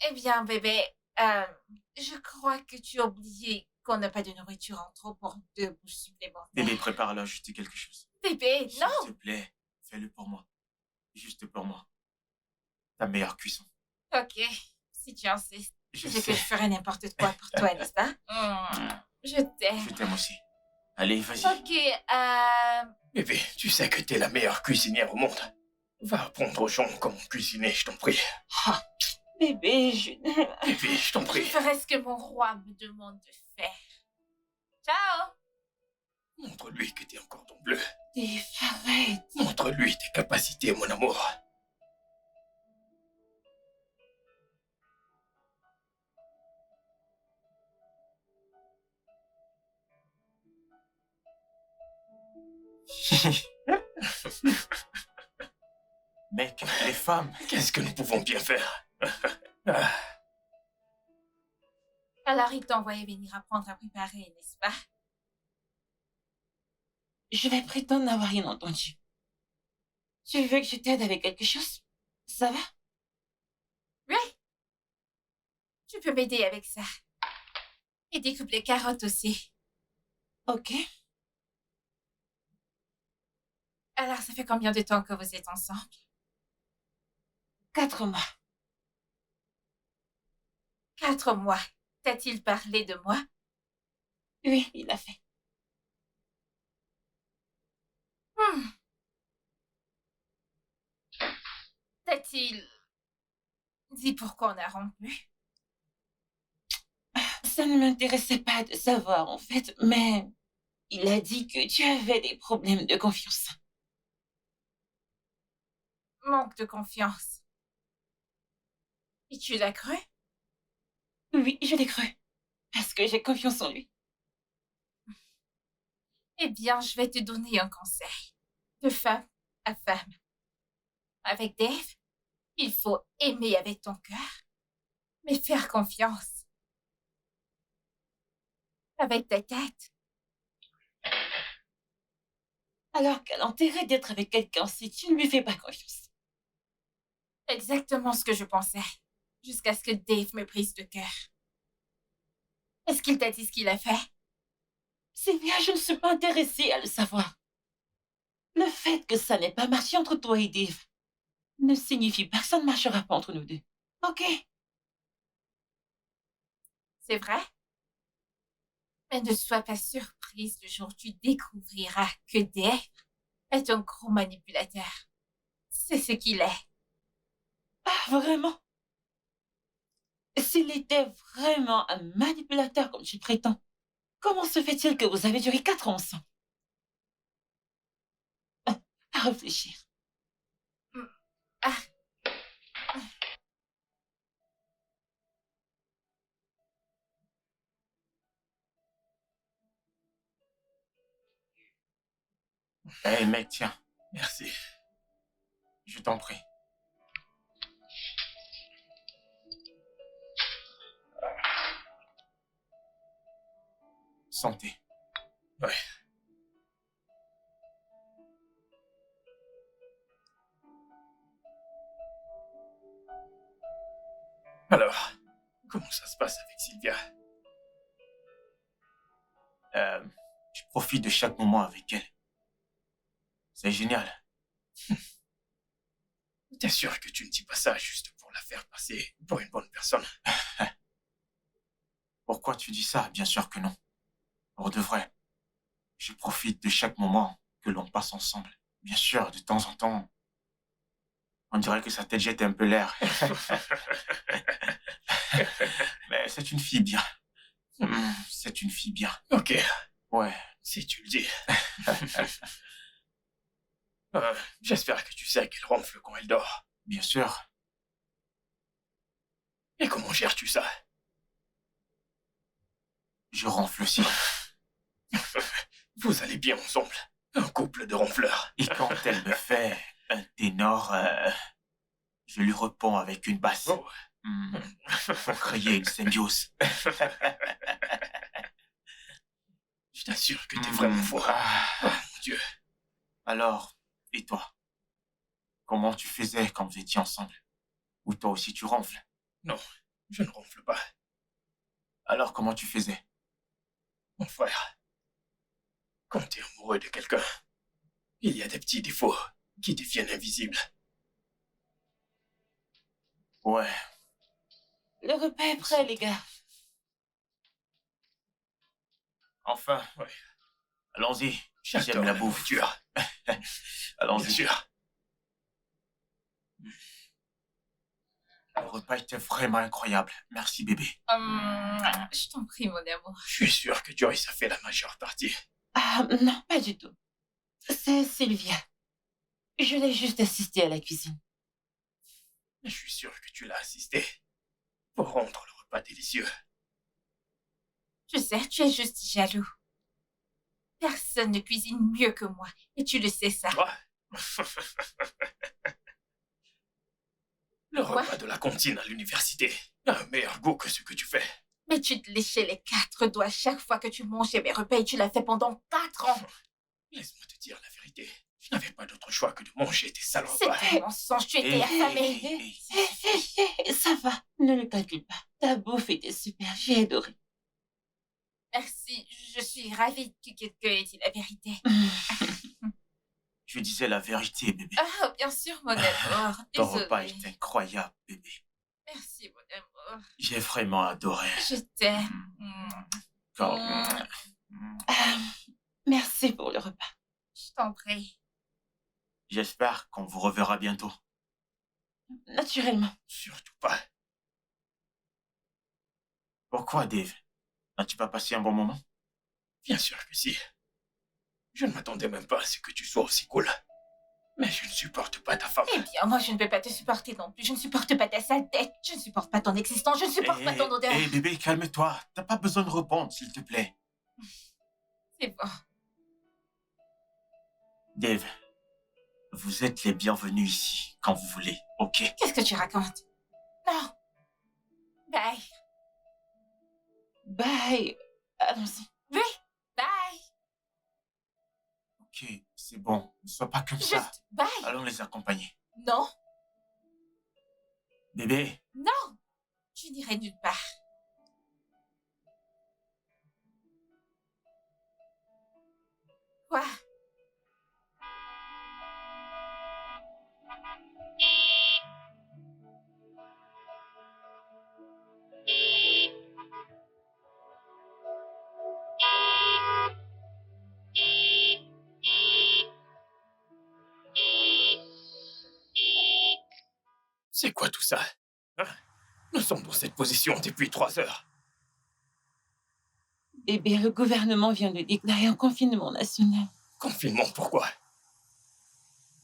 Speaker 1: Eh bien, bébé, je crois que tu as oublié qu'on n'a pas de nourriture en trop pour 2 bouches supplémentaires.
Speaker 4: Bébé, prépare à ajouter quelque chose.
Speaker 1: Bébé,
Speaker 4: S'il
Speaker 1: non!
Speaker 4: te plaît, fais-le pour moi. Juste pour moi. Ta meilleure cuisson.
Speaker 1: Ok, si tu insistes.
Speaker 4: Je
Speaker 1: Je sais
Speaker 4: sais.
Speaker 1: que je ferai n'importe quoi pour toi, n'est-ce pas? Je t'aime.
Speaker 4: Je t'aime aussi. Allez, vas-y.
Speaker 1: Ok,
Speaker 2: Bébé, tu sais que t'es la meilleure cuisinière au monde. Va apprendre aux gens comment cuisiner, je t'en prie.
Speaker 5: Ah, bébé,
Speaker 2: Bébé, je t'en
Speaker 1: je
Speaker 2: prie.
Speaker 1: ferai ce que mon roi me demande de faire. Ciao!
Speaker 2: Montre-lui que t'es un cordon bleu.
Speaker 5: Dave, arrête.
Speaker 2: Montre-lui tes capacités, mon amour.
Speaker 4: Mec, les femmes.
Speaker 2: Qu'est-ce que nous pouvons bien faire? Ah,
Speaker 1: Alors, il t'a envoyé venir apprendre à préparer, n'est-ce pas?
Speaker 5: Je vais prétendre n'avoir rien entendu. Tu veux que je t'aide avec quelque chose? Ça va?
Speaker 1: Oui. Tu peux m'aider avec ça. Et découpe les carottes aussi.
Speaker 5: Ok.
Speaker 1: Alors, ça fait combien de temps que vous êtes ensemble?
Speaker 5: 4 mois.
Speaker 1: 4 mois. T'a-t-il parlé de moi?
Speaker 5: Oui, il a fait.
Speaker 1: Hmm. T'a-t-il dit pourquoi on a rompu?
Speaker 5: Ça ne m'intéressait pas de savoir, en fait, mais il a dit que tu avais des problèmes de confiance.
Speaker 1: Manque de confiance. Et tu l'as cru?
Speaker 5: Oui, je l'ai cru. Parce que j'ai confiance en lui.
Speaker 1: Eh bien, je vais te donner un conseil. De femme à femme. Avec Dave, il faut aimer avec ton cœur, mais faire confiance. Avec ta tête.
Speaker 5: Alors quel intérêt d'être avec quelqu'un si tu ne lui fais pas confiance?
Speaker 1: Exactement ce que je pensais. Jusqu'à ce que Dave me brise le cœur. Est-ce qu'il t'a dit ce qu'il a fait?
Speaker 5: Sylvia, je ne suis pas intéressée à le savoir. Le fait que ça n'ait pas marché entre toi et Dave ne signifie pas que ça ne marchera pas entre nous deux. Ok?
Speaker 1: C'est vrai? Mais ne sois pas surprise le jour où tu découvriras que Dave est un gros manipulateur. C'est ce qu'il est.
Speaker 5: Ah, vraiment? S'il était vraiment un manipulateur comme tu prétends, comment se fait-il que vous avez duré 4 ans ensemble? À réfléchir.
Speaker 1: Ah,
Speaker 4: Hé, mec, tiens,
Speaker 2: merci.
Speaker 4: je t'en prie. Santé.
Speaker 2: Ouais. Alors, comment ça se passe avec Sylvia?
Speaker 4: Je profite de chaque moment avec elle. C'est génial.
Speaker 2: T'es sûr que tu ne dis pas ça juste pour la faire passer pour une bonne personne?
Speaker 4: Pourquoi tu dis ça? Bien sûr que non. Pour de vrai, je profite de chaque moment que l'on passe ensemble. Bien sûr, de temps en temps, on dirait que sa tête jette un peu l'air. Mais c'est une fille bien. C'est une fille bien.
Speaker 2: Ok,
Speaker 4: Ouais.
Speaker 2: si tu le dis. J'espère que tu sais qu'elle ronfle quand elle dort.
Speaker 4: Bien sûr.
Speaker 2: Et comment gères-tu ça?
Speaker 4: Je ronfle aussi.
Speaker 2: Vous allez bien ensemble. Un couple de ronfleurs.
Speaker 4: Et quand elle me fait un ténor, je lui réponds avec une basse.
Speaker 2: Oh.
Speaker 4: Pour créer une symbiose.
Speaker 2: Je t'assure que t'es vraiment fort. Oh mon Dieu.
Speaker 4: Alors, et toi? Comment tu faisais quand vous étiez ensemble? Ou toi aussi tu ronfles?
Speaker 2: Non, je ne ronfle pas.
Speaker 4: Alors comment tu faisais?
Speaker 2: Mon frère, quand t'es amoureux de quelqu'un, il y a des petits défauts qui deviennent invisibles.
Speaker 4: Ouais.
Speaker 5: Le repas est prêt, les gars.
Speaker 4: Enfin.
Speaker 2: Ouais.
Speaker 4: Allons-y. J'aime
Speaker 2: J'adore
Speaker 4: la
Speaker 2: la
Speaker 4: bouffe.
Speaker 2: nourriture. Bien
Speaker 4: Allons-y.
Speaker 2: sûr.
Speaker 4: Le repas était vraiment incroyable. Merci, bébé.
Speaker 1: Je t'en prie, mon amour.
Speaker 2: Je suis sûr que Joyce a fait la majeure partie.
Speaker 5: Ah, non, pas du tout. C'est Sylvia. Je l'ai juste assistée à la cuisine.
Speaker 2: Mais je suis sûr que tu l'as assisté pour rendre le repas délicieux.
Speaker 1: Je sais, tu es juste jaloux. Personne ne cuisine mieux que moi, et tu le sais ça.
Speaker 2: Quoi? Le
Speaker 1: Quoi?
Speaker 2: repas de la cantine à l'université a un meilleur goût que ce que tu fais.
Speaker 1: Mais tu te léchais les 4 doigts chaque fois que tu mangeais mes repas et tu l'as fait pendant 4 ans.
Speaker 2: Laisse-moi te dire la vérité. Je n'avais pas d'autre choix que de manger tes sales repas.
Speaker 1: C'était un mensonge, tu étais
Speaker 4: Hey,
Speaker 1: affamée.
Speaker 4: hey, hey.
Speaker 5: Ça va, ne le calcule pas. Ta bouffe était super, j'ai adoré.
Speaker 1: Merci, je suis ravie que quelqu'un ait dit la vérité.
Speaker 4: Je disais la vérité, bébé.
Speaker 1: Ah, bien sûr, mon amour.
Speaker 4: Ton repas
Speaker 1: Désolée.
Speaker 4: est incroyable, bébé.
Speaker 1: Merci, mon amour.
Speaker 4: J'ai vraiment adoré.
Speaker 1: Je t'aime.
Speaker 4: Quand-
Speaker 5: Ah, merci pour le repas.
Speaker 1: Je t'en prie.
Speaker 4: J'espère qu'on vous reverra bientôt.
Speaker 5: Naturellement.
Speaker 2: Surtout pas.
Speaker 4: Pourquoi, Dave? N'as-tu pas passé un bon moment?
Speaker 2: Bien sûr que si. Je ne m'attendais même pas à ce que tu sois aussi cool. Mais je ne supporte pas ta femme.
Speaker 1: Eh bien, moi, je ne peux pas te supporter non plus. Je ne supporte pas ta sale tête. Je ne supporte pas ton existence. Je ne supporte pas ton odeur.
Speaker 4: Hé, bébé, calme-toi. T'as pas besoin de répondre, s'il te plaît.
Speaker 1: C'est bon.
Speaker 4: Dave, vous êtes les bienvenus ici, quand vous voulez, ok?
Speaker 1: Qu'est-ce que tu racontes? Non. Bye.
Speaker 5: Bye. Allons-y.
Speaker 1: Oui. Bye.
Speaker 4: Ok, c'est bon. Ne sois pas comme ça.
Speaker 1: Juste bye.
Speaker 4: Allons les accompagner.
Speaker 1: Non.
Speaker 4: Bébé,
Speaker 1: Non. Je n'irai nulle part. Quoi?
Speaker 2: C'est quoi tout ça? Hein? Nous sommes dans cette position depuis 3 heures.
Speaker 5: Bébé, le gouvernement vient de déclarer un confinement national
Speaker 2: Confinement, pourquoi?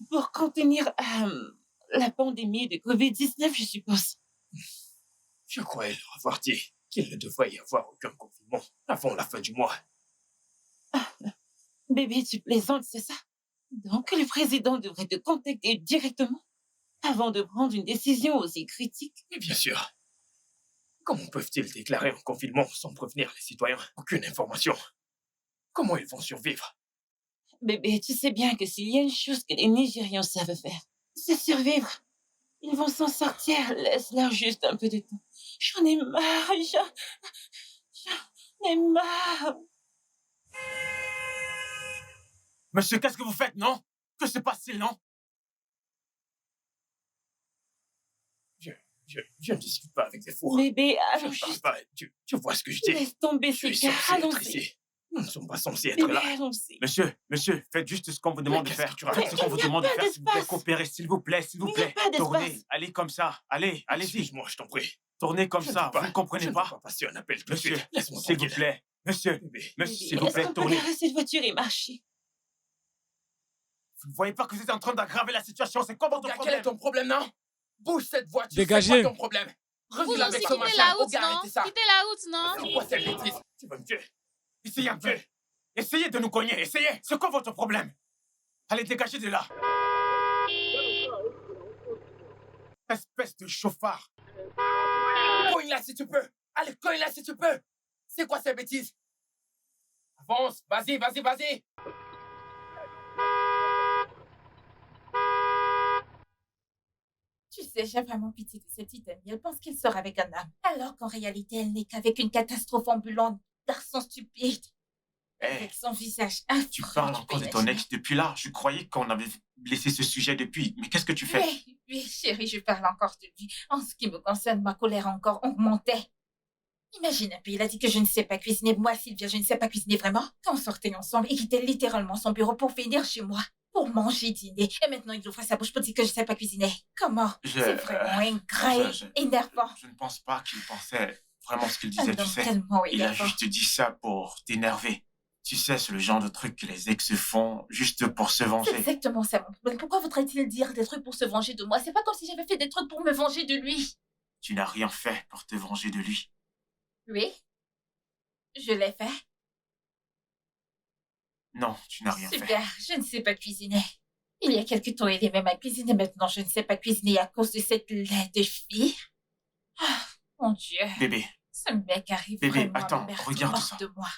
Speaker 5: pour contenir la pandémie de Covid-19, je suppose.
Speaker 2: Je croyais leur avoir dit qu'il ne devrait y avoir aucun confinement avant la fin du mois.
Speaker 5: Bébé, tu plaisantes, c'est ça? Donc, le président devrait te contacter directement avant de prendre une décision aussi critique.
Speaker 2: Mais bien sûr. Comment peuvent-ils déclarer un confinement sans prévenir les citoyens? Aucune information. Comment ils vont survivre?
Speaker 5: Bébé, tu sais bien que s'il y a une chose que les Nigérians savent faire, c'est survivre. Ils vont s'en sortir. Laisse-leur juste un peu de temps. J'en ai marre. J'en ai marre.
Speaker 4: monsieur, qu'est-ce que vous faites, non? Que se passe-t-il, non?
Speaker 2: Je ne discute pas avec des fous.
Speaker 5: Bébé,
Speaker 2: Je
Speaker 5: allons
Speaker 2: ne parle
Speaker 5: juste.
Speaker 2: pas. Tu vois ce que je dis?
Speaker 5: Laisse tomber
Speaker 2: Je
Speaker 5: ces
Speaker 2: suis
Speaker 5: gars.
Speaker 2: censé être
Speaker 5: Allons-y.
Speaker 2: ici. Nous ne sommes pas censés être
Speaker 5: Bébé,
Speaker 2: là.
Speaker 5: allons-y.
Speaker 4: Monsieur, faites juste ce qu'on vous demande de
Speaker 2: qu'est-ce
Speaker 4: faire.
Speaker 2: que tu racontes?
Speaker 4: Faites ce qu'on vous
Speaker 5: Il n'y a
Speaker 4: demande de
Speaker 5: pas
Speaker 4: faire, s'il vous plaît.
Speaker 5: d'espace.
Speaker 4: Coopérez, s'il vous plaît, s'il vous
Speaker 5: Il n'y a
Speaker 4: plaît.
Speaker 5: pas d'espace.
Speaker 4: Tournez, allez comme ça. Allez, allez-y.
Speaker 2: Excuse-moi, je t'en prie.
Speaker 4: Tournez comme
Speaker 2: Je ne
Speaker 4: ça,
Speaker 2: peux pas.
Speaker 4: vous ne comprenez
Speaker 2: Je ne
Speaker 4: pas?
Speaker 2: peux pas passer un appel tout de
Speaker 4: Monsieur,
Speaker 2: suite. Laisse-moi
Speaker 4: s'il vous
Speaker 2: tranquille.
Speaker 4: plaît. Monsieur,
Speaker 2: Bébé.
Speaker 4: monsieur,
Speaker 5: Bébé,
Speaker 4: s'il vous
Speaker 5: est-ce
Speaker 4: plaît,
Speaker 5: qu'on peut
Speaker 4: tournez.
Speaker 5: garer cette voiture et marcher?
Speaker 4: Vous ne voyez pas que vous êtes en train d'aggraver la situation? C'est quoi votre
Speaker 2: Gars, quel
Speaker 4: problème?
Speaker 2: est ton problème, non? Bouge cette voiture.
Speaker 6: Dégagez.
Speaker 2: C'est quoi ton problème?
Speaker 3: Vous
Speaker 2: Reviens
Speaker 3: aussi,
Speaker 2: avec ce
Speaker 3: quittez
Speaker 2: machin.
Speaker 3: la
Speaker 2: Oh,
Speaker 3: route,
Speaker 2: gars,
Speaker 3: non?
Speaker 2: arrêtez ça.
Speaker 3: Quittez la route, non?
Speaker 2: C'est quoi cette bêtise? Tu vas me tuer.
Speaker 4: Essayez un peu. Essayez de nous cogner, essayez. C'est quoi votre problème? Allez, dégagez de là. Espèce de chauffard.
Speaker 2: Cogne-la si tu peux. Allez, cogne-la si tu peux. C'est quoi ces bêtises? Avance. Vas-y, vas-y, vas-y.
Speaker 1: Tu sais, j'ai vraiment pitié de cette Italie. Elle pense qu'elle sort avec un homme, alors qu'en réalité, elle n'est qu'avec une catastrophe ambulante. Garçon stupide.
Speaker 4: Eh,
Speaker 1: Avec son visage
Speaker 4: tu
Speaker 1: affreux.
Speaker 4: parles
Speaker 1: peux
Speaker 4: encore de ton
Speaker 1: imaginer.
Speaker 4: ex depuis là. Je croyais qu'on avait laissé ce sujet depuis. Mais qu'est-ce que tu fais?
Speaker 1: Oui, chérie, je parle encore de lui. En ce qui me concerne, ma colère a encore augmenté. Imagine un peu, il a dit que je ne sais pas cuisiner. Moi, Sylvia, je ne sais pas cuisiner vraiment. Quand on sortait ensemble, il quittait littéralement son bureau pour venir chez moi, pour manger, dîner. Et maintenant, il ouvre sa bouche pour dire que je ne sais pas cuisiner. Comment? C'est vraiment ingrat et énervant.
Speaker 4: Je ne pense pas qu'il pensait vraiment ce qu'il
Speaker 1: Un
Speaker 4: disait, tu
Speaker 1: homme
Speaker 4: sais.
Speaker 1: tellement
Speaker 4: Il a
Speaker 1: énervant.
Speaker 4: juste dit ça pour t'énerver. Tu sais, c'est le genre de truc que les ex font juste pour se
Speaker 1: C'est
Speaker 4: venger.
Speaker 1: exactement ça, mon problème. Pourquoi voudrait-il dire des trucs pour se venger de moi? C'est pas comme si j'avais fait des trucs pour me venger de lui.
Speaker 4: Tu n'as rien fait pour te venger de lui.
Speaker 1: Oui, je l'ai fait.
Speaker 4: Non, tu n'as rien fait.
Speaker 1: Super, je ne sais pas cuisiner. Il y a quelque temps, il aimait ma cuisine et maintenant, je ne sais pas cuisiner à cause de cette laide fille. Ah, mon Dieu.
Speaker 4: Bébé,
Speaker 1: Ce mec arrive
Speaker 4: Bébé,
Speaker 1: vraiment
Speaker 4: attends,
Speaker 1: à me mettre
Speaker 4: regarde
Speaker 1: hors
Speaker 4: ça.
Speaker 1: de moi.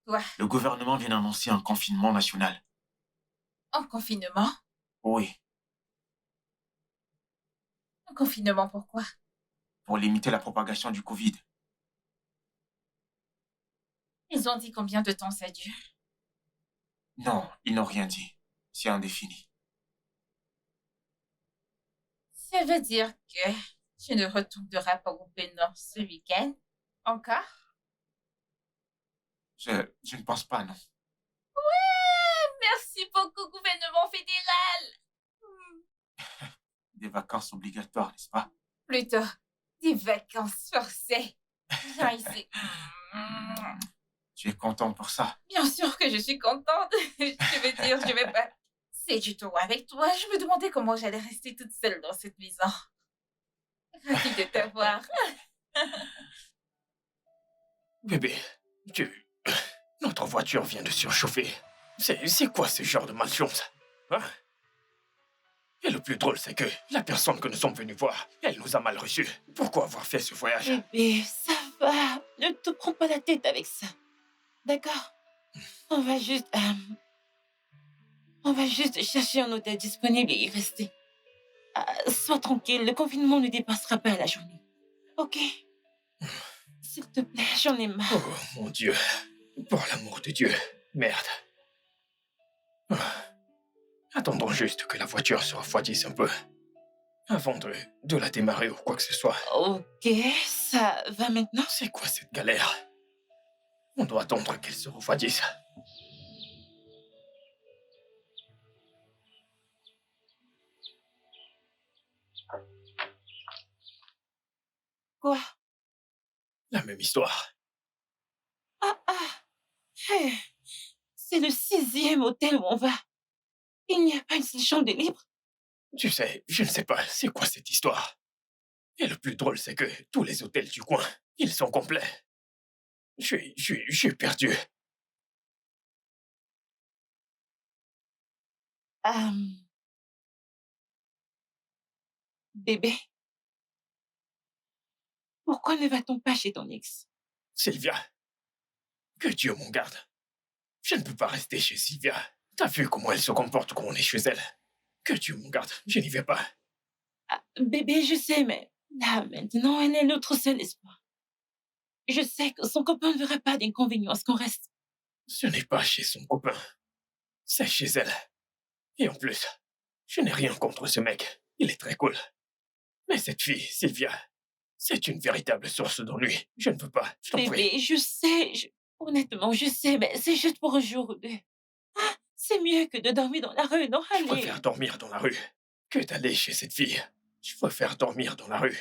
Speaker 1: Quoi?
Speaker 4: Le gouvernement vient d'annoncer un confinement national.
Speaker 1: En confinement?
Speaker 4: Oui,
Speaker 1: En confinement, pourquoi?
Speaker 4: pour limiter la propagation du Covid.
Speaker 1: Ils ont dit combien de temps ça dure?
Speaker 4: Non, ils n'ont rien dit. C'est indéfini.
Speaker 1: Ça veut dire que tu ne retourneras pas au Bénin ce week-end? Encore?
Speaker 4: Je ne pense pas, non.
Speaker 1: Merci beaucoup, gouvernement fédéral.
Speaker 4: Des vacances obligatoires, n'est-ce pas?
Speaker 1: Plutôt, des vacances forcées. Viens ici.
Speaker 4: Tu es content pour ça?
Speaker 1: Bien sûr que je suis contente. Je veux dire, je vais pas... C'est du tout avec toi. Je me demandais comment j'allais rester toute seule dans cette maison. Ravie de te voir.
Speaker 2: Bébé, notre voiture vient de surchauffer. C'est quoi ce genre de malchance? Hein? Et le plus drôle, c'est que la personne que nous sommes venus voir, elle nous a mal reçus. Pourquoi avoir fait ce voyage?
Speaker 5: Bébé, ça va. Ne te prends pas la tête avec ça. D'accord? On va juste... on va juste chercher un hôtel disponible et y rester. Sois tranquille, le confinement ne dépassera pas la journée. Ok? S'il te plaît, j'en ai marre.
Speaker 2: Oh, mon Dieu. Pour l'amour de Dieu. Merde. Attendons juste que la voiture se refroidisse un peu. Avant de la démarrer ou quoi que ce soit.
Speaker 5: Ok, ça va maintenant?
Speaker 2: C'est quoi cette galère? On doit attendre qu'elle se refroidisse.
Speaker 5: Quoi?
Speaker 2: La même histoire.
Speaker 5: Hey, c'est le 6e hôtel où on va. Il n'y a pas une seule chambre de libre.
Speaker 2: Tu sais, je ne sais pas, c'est quoi cette histoire? Et le plus drôle, c'est que tous les hôtels du coin, ils sont complets. Je suis perdu.
Speaker 5: Bébé, pourquoi ne va-t-on pas chez ton ex?
Speaker 2: Sylvia, que Dieu m'en garde. Je ne peux pas rester chez Sylvia. T'as vu comment elle se comporte quand on est chez elle? Que Dieu m'en garde, je n'y vais pas.
Speaker 5: Bébé, je sais, mais là, maintenant, elle est notre seul espoir. Je sais que son copain ne verra pas d'inconvénient à ce qu'on reste.
Speaker 2: Ce n'est pas chez son copain. C'est chez elle. Et en plus, je n'ai rien contre ce mec. Il est très cool. Mais cette fille, Sylvia, c'est une véritable source d'ennui. Je ne peux pas, je t'en prie.
Speaker 5: Bébé, je sais, honnêtement, je sais, mais c'est juste pour un jour ou deux. C'est mieux que de dormir dans la rue, non?
Speaker 2: Je
Speaker 5: Allez.
Speaker 2: préfère dormir dans la rue que d'aller chez cette fille. Je préfère dormir dans la rue.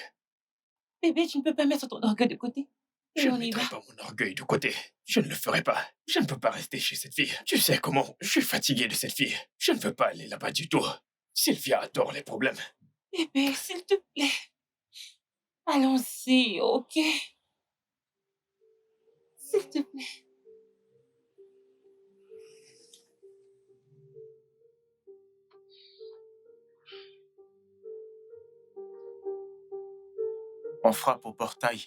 Speaker 5: Bébé, tu ne peux pas mettre ton orgueil de côté. Et
Speaker 2: Je
Speaker 5: on
Speaker 2: ne
Speaker 5: y va.
Speaker 2: mettrai pas mon orgueil de côté. Je ne le ferai pas. Je ne peux pas rester chez cette fille. Tu sais comment? Je suis fatigué de cette fille. Je ne veux pas aller là-bas du tout. Sylvia adore les problèmes.
Speaker 5: Bébé, s'il te plaît. Allons-y, ok? S'il te plaît.
Speaker 4: On frappe au portail.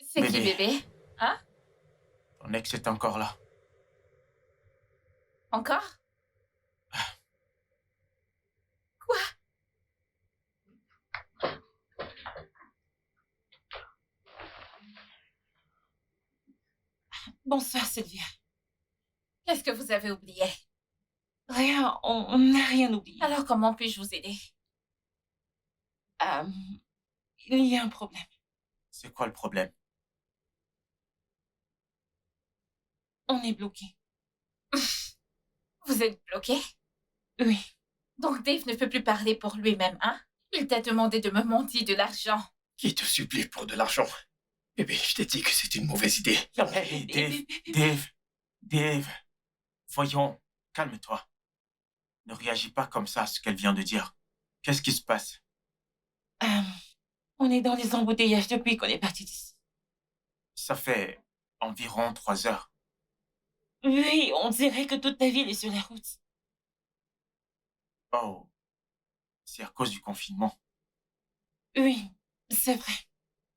Speaker 1: C'est qui,
Speaker 4: Bébé.
Speaker 1: bébé? Hein?
Speaker 4: Ton ex est encore là.
Speaker 1: Encore? Quoi?
Speaker 5: Bonsoir, Sylvia.
Speaker 1: Qu'est-ce que vous avez oublié?
Speaker 5: Rien, on n'a rien oublié.
Speaker 1: Alors, comment puis-je vous aider?
Speaker 5: Il y a un problème.
Speaker 4: C'est quoi le problème?
Speaker 5: On est bloqué.
Speaker 1: Vous êtes bloqué?
Speaker 5: Oui.
Speaker 1: Donc Dave ne peut plus parler pour lui-même, hein? Il t'a demandé de me monter de l'argent.
Speaker 2: Qui te supplie pour de l'argent? Bébé, je t'ai dit que c'est une mauvaise idée.
Speaker 4: Hey, Dave, voyons, calme-toi. Ne réagis pas comme ça à ce qu'elle vient de dire. Qu'est-ce qui se passe?
Speaker 5: On est dans les embouteillages depuis qu'on est parti d'ici.
Speaker 4: Ça fait environ 3 heures.
Speaker 5: Oui, on dirait que toute ta ville est sur la route.
Speaker 4: Oh, c'est à cause du confinement.
Speaker 5: Oui, c'est vrai.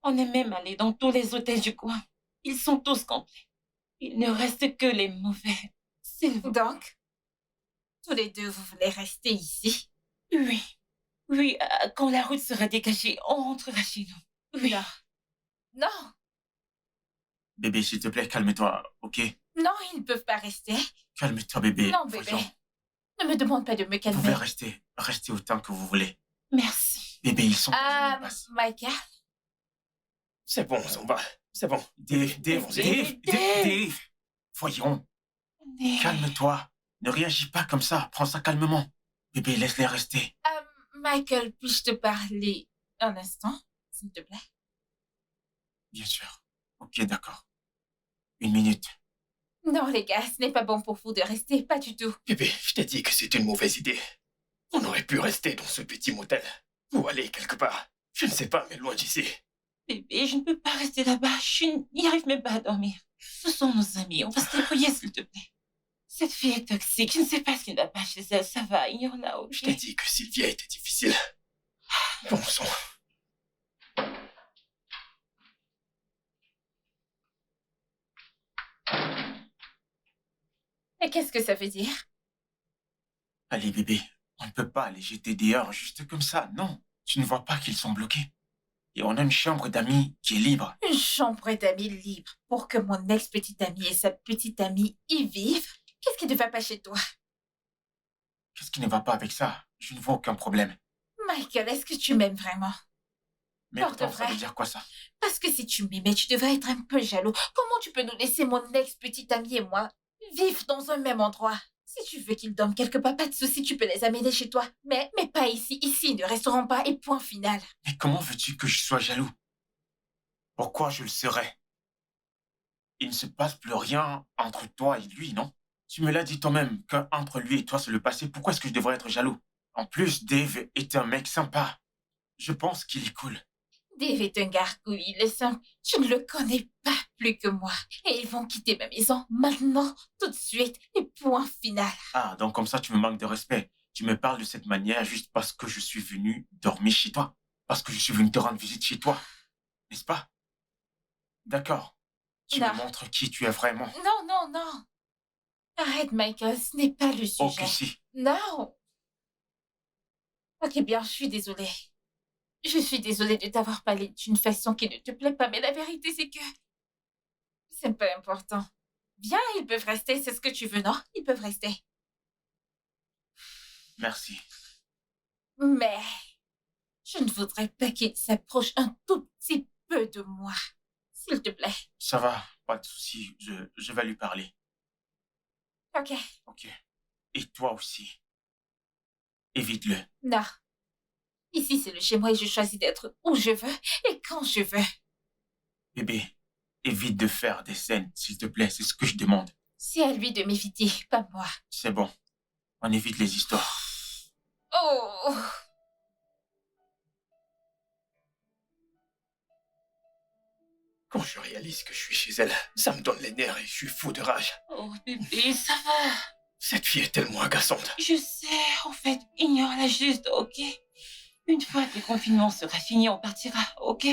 Speaker 5: On est même allé dans tous les hôtels du coin. Ils sont tous complets. Il ne reste que les mauvais. S'il vous plaît.
Speaker 1: Donc, tous les deux, vous voulez rester ici?
Speaker 5: Oui. Oui, quand la route sera dégagée, on rentrera chez nous. Oui.
Speaker 1: Non. Non.
Speaker 4: Bébé, s'il te plaît, calme-toi, ok?
Speaker 1: Non, ils ne peuvent pas rester.
Speaker 4: Calme-toi, bébé.
Speaker 1: Non, bébé.
Speaker 4: Voyons.
Speaker 1: Ne me demande pas de me
Speaker 4: Vous
Speaker 1: calmer.
Speaker 4: pouvez rester autant que vous voulez.
Speaker 5: Merci.
Speaker 4: Bébé, ils sont dans une impasse.
Speaker 1: Michael?
Speaker 2: C'est bon, on va. C'est bon.
Speaker 4: Dave, voyons, calme-toi. Ne réagis pas comme ça, prends ça calmement. Bébé, laisse-les rester.
Speaker 1: Michael, puis-je te parler un instant, s'il te plaît?
Speaker 4: Bien sûr. Ok, d'accord. 1 minute.
Speaker 1: Non, les gars, ce n'est pas bon pour vous de rester, pas du tout.
Speaker 2: Bébé, je t'ai dit que c'est une mauvaise idée. On aurait pu rester dans ce petit motel. Ou aller quelque part. Je ne sais pas, mais loin d'ici.
Speaker 5: Bébé, je ne peux pas rester là-bas. Je n'y arrive même pas à dormir. Ce sont nos amis. On va se débrouiller, s'il te plaît. Cette fille est toxique. Je ne sais pas ce qui ne va pas chez elle. Ça va, ignore-la, ok?
Speaker 2: Je t'ai dit que Sylvia était difficile. Bon sang.
Speaker 1: Et qu'est-ce que ça veut dire?
Speaker 4: Allez, bébé, on ne peut pas les jeter dehors juste comme ça, non. Tu ne vois pas qu'ils sont bloqués. Et on a une chambre d'amis qui est libre.
Speaker 1: Une chambre d'amis libre pour que mon ex-petite amie et sa petite amie y vivent? Qu'est-ce qui ne va pas chez toi?
Speaker 4: Qu'est-ce qui ne va pas avec ça? Je ne vois aucun problème.
Speaker 1: Michael, est-ce que tu m'aimes vraiment?
Speaker 4: Mais
Speaker 1: Porte
Speaker 4: pourtant, ça
Speaker 1: vrai.
Speaker 4: veut dire quoi ça?
Speaker 1: Parce que si tu m'aimais, tu devrais être un peu jaloux. Comment tu peux nous laisser, mon ex-petite amie et moi, vivre dans un même endroit? Si tu veux qu'ils dorment quelque part, pas de souci, tu peux les amener chez toi. Mais pas ici. Ici, ils ne resteront pas et point final.
Speaker 4: Mais comment veux-tu que je sois jaloux? Pourquoi je le serais? Il ne se passe plus rien entre toi et lui, non? Tu me l'as dit toi-même qu'entre lui et toi, c'est le passé. Pourquoi est-ce que je devrais être jaloux? En plus, Dave est un mec sympa. Je pense qu'il est cool.
Speaker 1: Dave est un gargouille, il est simple. Tu ne le connais pas plus que moi. Et ils vont quitter ma maison maintenant, tout de suite, et point final.
Speaker 4: Ah, donc comme ça, tu me manques de respect. Tu me parles de cette manière juste parce que je suis venu dormir chez toi. Parce que je suis venu te rendre visite chez toi. N'est-ce pas? D'accord. Tu
Speaker 1: Non.
Speaker 4: me montres qui tu es vraiment.
Speaker 1: Non, non, non. Arrête, Michael, ce n'est pas le sujet.
Speaker 4: Ok, si.
Speaker 1: Non. Ok, bien, je suis désolée. Je suis désolée de t'avoir parlé d'une façon qui ne te plaît pas, mais la vérité, c'est que c'est pas important. Bien, ils peuvent rester, c'est ce que tu veux, non? Ils peuvent rester.
Speaker 4: Merci.
Speaker 1: Mais je ne voudrais pas qu'ils s'approchent un tout petit peu de moi. S'il te plaît.
Speaker 4: Ça va, pas de souci. Je vais lui parler.
Speaker 1: Ok.
Speaker 4: Ok. Et toi aussi. Évite-le.
Speaker 1: Non. Ici, c'est le chez moi et je choisis d'être où je veux et quand je veux.
Speaker 4: Bébé, évite de faire des scènes, s'il te plaît. C'est ce que je demande.
Speaker 1: C'est à lui de m'éviter, pas moi.
Speaker 4: C'est bon. On évite les histoires.
Speaker 1: Oh!
Speaker 2: Quand je réalise que je suis chez elle, ça me donne les nerfs et je suis fou de rage.
Speaker 5: Oh, bébé, ça va.
Speaker 2: Cette fille est tellement agaçante.
Speaker 5: Je sais, en fait, ignore-la juste, ok? Une fois que le confinement sera fini, on partira, ok?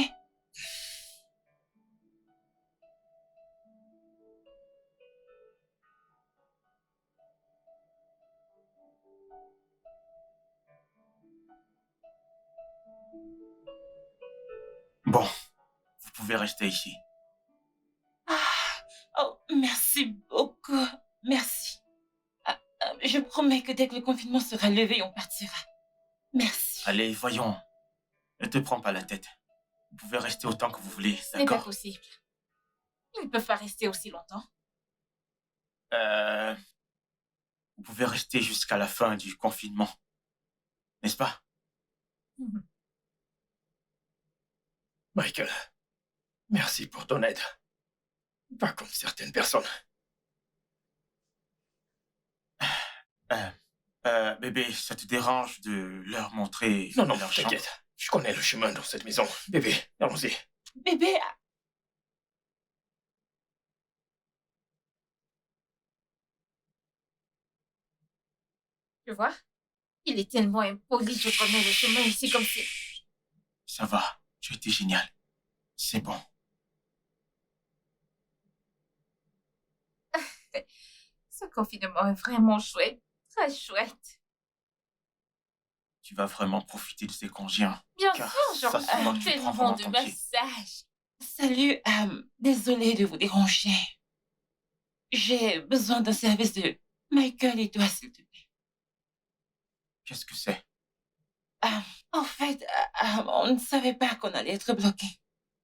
Speaker 4: Bon, vous pouvez rester ici.
Speaker 5: Ah, oh, Merci beaucoup. Merci. Je promets que dès que le confinement sera levé, on partira. Merci.
Speaker 4: Allez, voyons. Ne te prends pas la tête. Vous pouvez rester autant que vous voulez,
Speaker 1: Ce n'est pas
Speaker 4: d'accord?
Speaker 1: possible. Ils ne peuvent pas rester aussi longtemps.
Speaker 4: Vous pouvez rester jusqu'à la fin du confinement. N'est-ce pas?
Speaker 2: Michael, merci pour ton aide. Pas comme certaines personnes.
Speaker 4: Bébé, ça te dérange de leur montrer
Speaker 2: Non,
Speaker 4: leur chambre?
Speaker 2: t'inquiète. Je connais le chemin dans cette maison. Bébé, allons-y.
Speaker 5: Bébé,
Speaker 1: Tu vois? Il est tellement impoli, je connais le chemin ici comme si...
Speaker 4: Ça va, tu étais génial. C'est bon.
Speaker 1: Ce confinement est vraiment chouette. Très chouette.
Speaker 4: Tu vas vraiment profiter de ces congés, hein?
Speaker 1: Bien
Speaker 4: Car
Speaker 1: sûr,
Speaker 4: ça se voit que tu prends
Speaker 1: tellement
Speaker 4: vraiment
Speaker 1: de
Speaker 4: ton pied.
Speaker 1: massages.
Speaker 5: salut. Désolée de vous déranger. J'ai besoin d'un service de Michael et toi, s'il te plaît.
Speaker 4: Qu'est-ce que c'est?
Speaker 5: En fait, on ne savait pas qu'on allait être bloqué.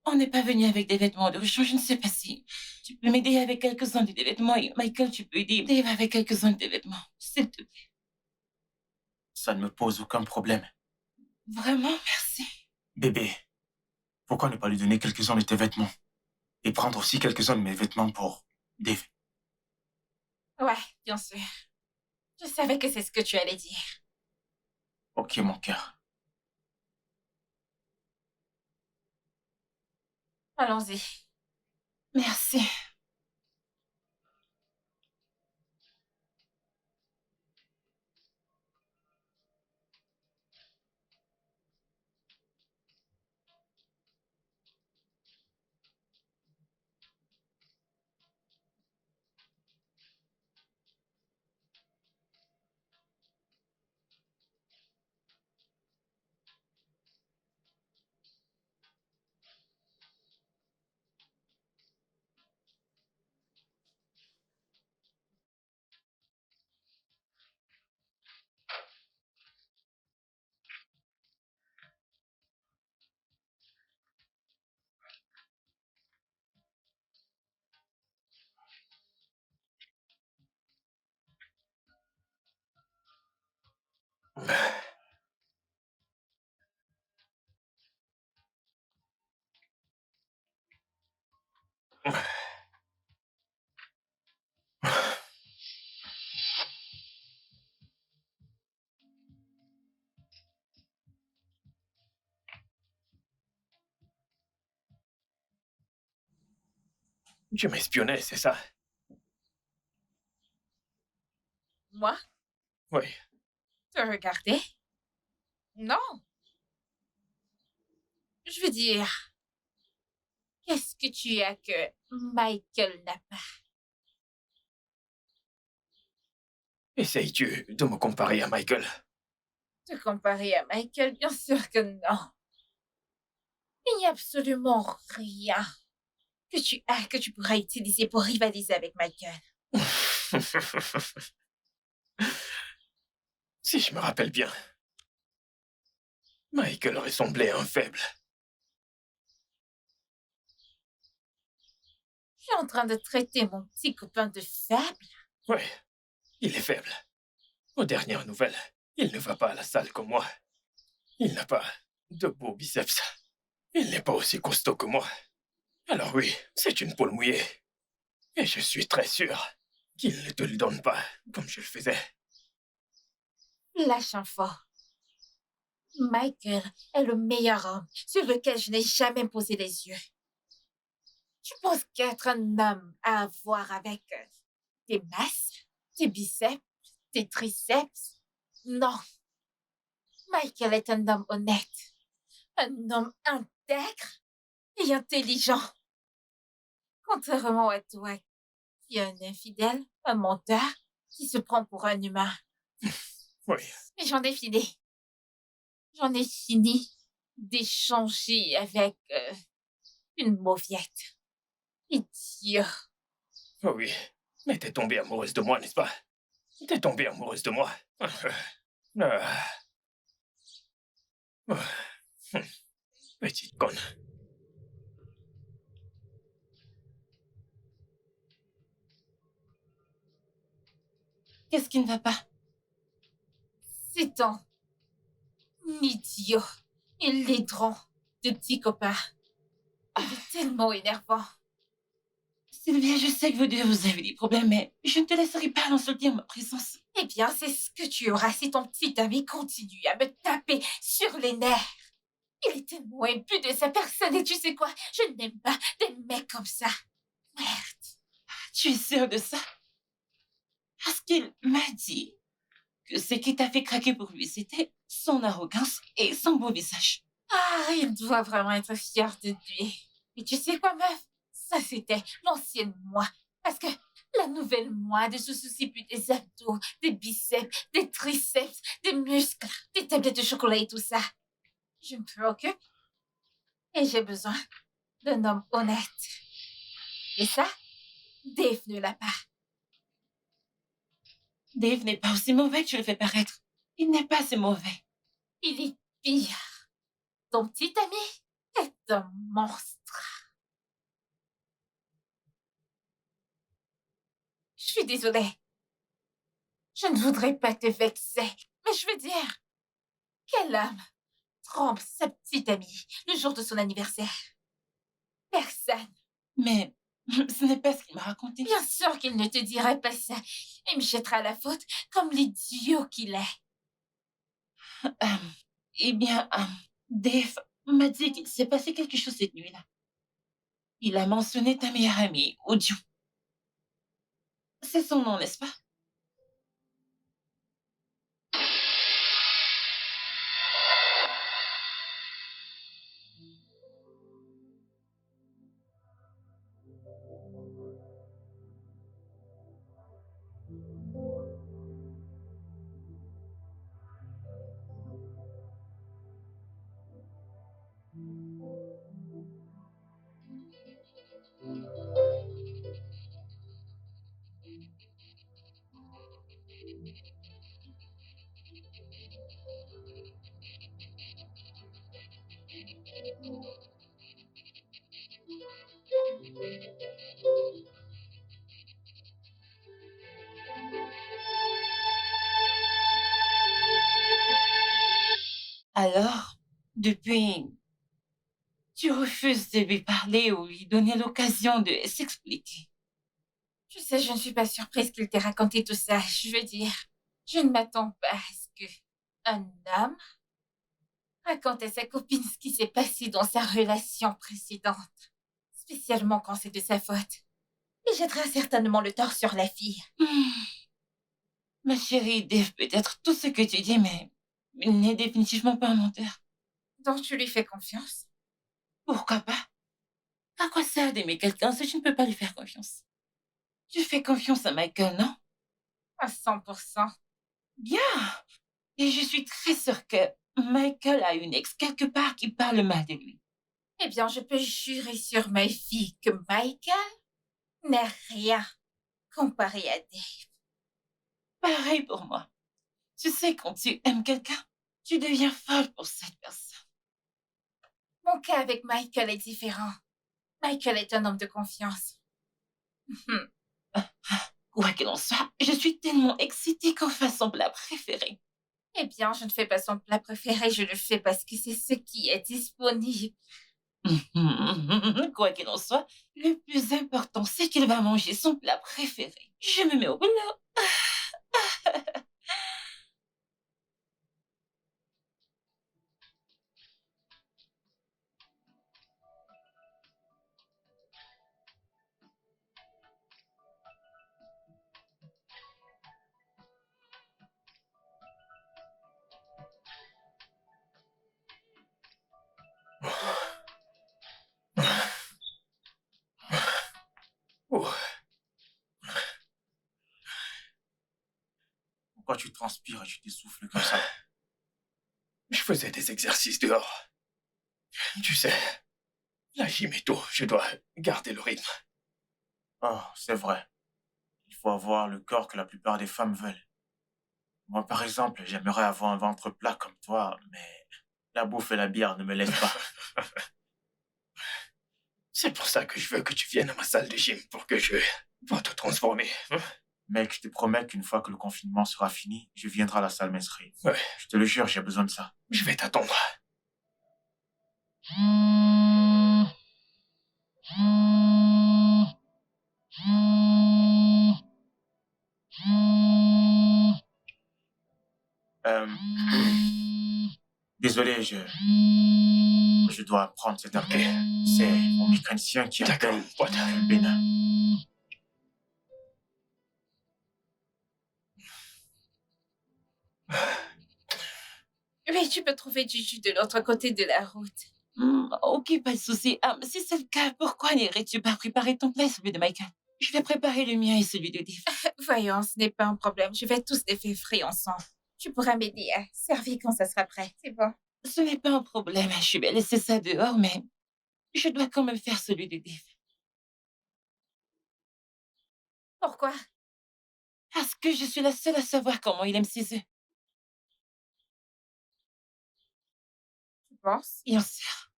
Speaker 5: On n'est pas venu avec des vêtements de rechange. Je ne sais pas si tu peux m'aider avec quelques-uns de tes vêtements. Et Michael, tu peux aider Dave avec quelques-uns de tes vêtements. S'il te plaît.
Speaker 4: Ça ne me pose aucun problème.
Speaker 5: Vraiment, merci.
Speaker 4: Bébé, pourquoi ne pas lui donner quelques-uns de tes vêtements? Et prendre aussi quelques-uns de mes vêtements pour Dave.
Speaker 1: Ouais, bien sûr. Je savais que c'est ce que tu allais dire.
Speaker 4: Ok, mon cœur.
Speaker 1: Allons-y.
Speaker 5: Merci.
Speaker 2: Tu m'espionnais, c'est ça?
Speaker 1: Moi?
Speaker 2: Oui.
Speaker 1: Te regarder? Non. Je veux dire, qu'est-ce que tu as que Michael n'a pas?
Speaker 2: Essayes-tu de me comparer à Michael?
Speaker 1: Te comparer à Michael, bien sûr que non. Il n'y a absolument rien que tu as que tu pourras utiliser pour rivaliser avec Michael.
Speaker 2: Si je me rappelle bien, Michael ressemblait à un faible.
Speaker 1: Tu es en train de traiter mon petit copain de faible?
Speaker 2: Oui, il est faible. Aux dernières nouvelles, il ne va pas à la salle comme moi. Il n'a pas de beaux biceps. Il n'est pas aussi costaud que moi. Alors oui, c'est une poule mouillée. Et je suis très sûr qu'il ne te le donne pas comme je le faisais.
Speaker 1: Lâche un fort. Michael est le meilleur homme sur lequel je n'ai jamais posé les yeux. Tu penses qu'être un homme à avoir avec tes masses, tes biceps, tes triceps? Non. Michael est un homme honnête, un homme intègre et intelligent. Contrairement à toi, qui est un infidèle, un menteur, qui se prend pour un humain.
Speaker 2: Oui,
Speaker 1: Mais j'en ai fini. J'en ai fini d'échanger avec une mauviette. Idiot.
Speaker 2: Oh oui, mais t'es tombée amoureuse de moi, n'est-ce pas? T'es tombée amoureuse de moi. Ah, ah, petite conne.
Speaker 5: Qu'est-ce qui ne va pas?
Speaker 1: C'est ton idiot, illédrant de petit copain. Il est tellement énervant.
Speaker 5: Sylvia, je sais que vous deux, vous avez des problèmes, mais je ne te laisserai pas l'insulter en ma présence.
Speaker 1: Eh bien, c'est ce que tu auras si ton petit ami continue à me taper sur les nerfs. Il est tellement imbu de sa personne et tu sais quoi? Je n'aime pas des mecs comme ça. Merde.
Speaker 5: Tu es sûre de ça? Parce qu'il m'a dit que ce qui t'a fait craquer pour lui, c'était son arrogance et son beau visage.
Speaker 1: Ah, il doit vraiment être fier de lui. Mais tu sais quoi, meuf? Ça, c'était l'ancienne moi. Parce que la nouvelle moi ne se soucie plus des abdos, des biceps, des triceps, des muscles, des tablettes de chocolat et tout ça. Je me préoccupe et j'ai besoin d'un homme honnête. Et ça, Dave ne l'a pas.
Speaker 5: Dave n'est pas aussi mauvais que tu le fais paraître. Il n'est pas assez mauvais.
Speaker 1: Il est pire. Ton petit ami est un monstre. Je suis désolée. Je ne voudrais pas te vexer, mais je veux dire, quel homme trompe sa petite amie le jour de son anniversaire? Personne.
Speaker 5: Mais ce n'est pas ce qu'il m'a raconté.
Speaker 1: Bien sûr qu'il ne te dirait pas ça. Il me jettera la faute comme l'idiot qu'il est.
Speaker 5: Eh bien, Dave m'a dit qu'il s'est passé quelque chose cette nuit-là. Il a mentionné ta meilleure amie, Oju. C'est son nom, n'est-ce pas? Alors, depuis, tu refuses de lui parler ou lui donner l'occasion de s'expliquer.
Speaker 1: Tu sais, je ne suis pas surprise qu'il t'ait raconté tout ça. Je veux dire, je ne m'attends pas à ce que un homme raconte à sa copine ce qui s'est passé dans sa relation précédente. Spécialement quand c'est de sa faute. Il jettera certainement le tort sur la fille.
Speaker 5: Ma chérie, Dave peut être tout ce que tu dis, mais il n'est définitivement pas un menteur.
Speaker 1: Donc tu lui fais confiance?
Speaker 5: Pourquoi pas? À quoi sert d'aimer quelqu'un si tu ne peux pas lui faire confiance? Tu fais confiance à Michael, non?
Speaker 1: À 100%.
Speaker 5: Bien. Et je suis très sûre que Michael a une ex quelque part qui parle mal de lui.
Speaker 1: Eh bien, je peux jurer sur ma vie que Michael n'est rien comparé à Dave.
Speaker 5: Pareil pour moi. Tu sais, quand tu aimes quelqu'un, tu deviens folle pour cette personne.
Speaker 1: Mon cas avec Michael est différent. Michael est un homme de confiance.
Speaker 5: Quoi qu'il en soit, je suis tellement excitée qu'on fasse son plat préféré.
Speaker 1: Eh bien, je ne fais pas son plat préféré, je le fais parce que c'est ce qui est disponible.
Speaker 5: Quoi qu'il en soit, le plus important, c'est qu'il va manger son plat préféré. Je me mets au boulot.
Speaker 2: Oh,
Speaker 4: Pourquoi tu transpires et tu t'essouffles comme ça?
Speaker 2: je faisais des exercices dehors. Tu sais, la gym est tôt, je dois garder le rythme.
Speaker 4: Oh, c'est vrai. Il faut avoir le corps que la plupart des femmes veulent. Moi, par exemple, j'aimerais avoir un ventre plat comme toi, mais la bouffe et la bière ne me laissent pas.
Speaker 2: C'est pour ça que je veux que tu viennes à ma salle de gym pour que je puisse te transformer. Hein?
Speaker 4: Mec, je te promets qu'une fois que le confinement sera fini, je viendrai à la salle mainstream.
Speaker 2: Ouais,
Speaker 4: Je te le jure, j'ai besoin de ça.
Speaker 2: je vais t'attendre.
Speaker 4: Euh, désolé, je dois prendre cet appel. C'est mon mécanicien qui
Speaker 2: D'accord,
Speaker 4: appelle
Speaker 2: pote.
Speaker 4: du Bénin.
Speaker 1: Oui, tu peux trouver du jus de l'autre côté de la route.
Speaker 5: Ok, pas de souci. Si c'est le cas, pourquoi n'irais-tu pas préparer ton plat et celui de Michael? Je vais préparer le mien et celui de Dave.
Speaker 1: Voyons, ce n'est pas un problème. Je vais tous les faire frits ensemble. Tu pourras m'aider à servir quand ça sera prêt. C'est bon.
Speaker 5: Ce n'est pas un problème. Je vais laisser ça dehors, mais je dois quand même faire celui de Dave.
Speaker 1: Pourquoi?
Speaker 5: Parce que je suis la seule à savoir comment il aime ses œufs.
Speaker 1: Tu penses?
Speaker 5: Bien sûr.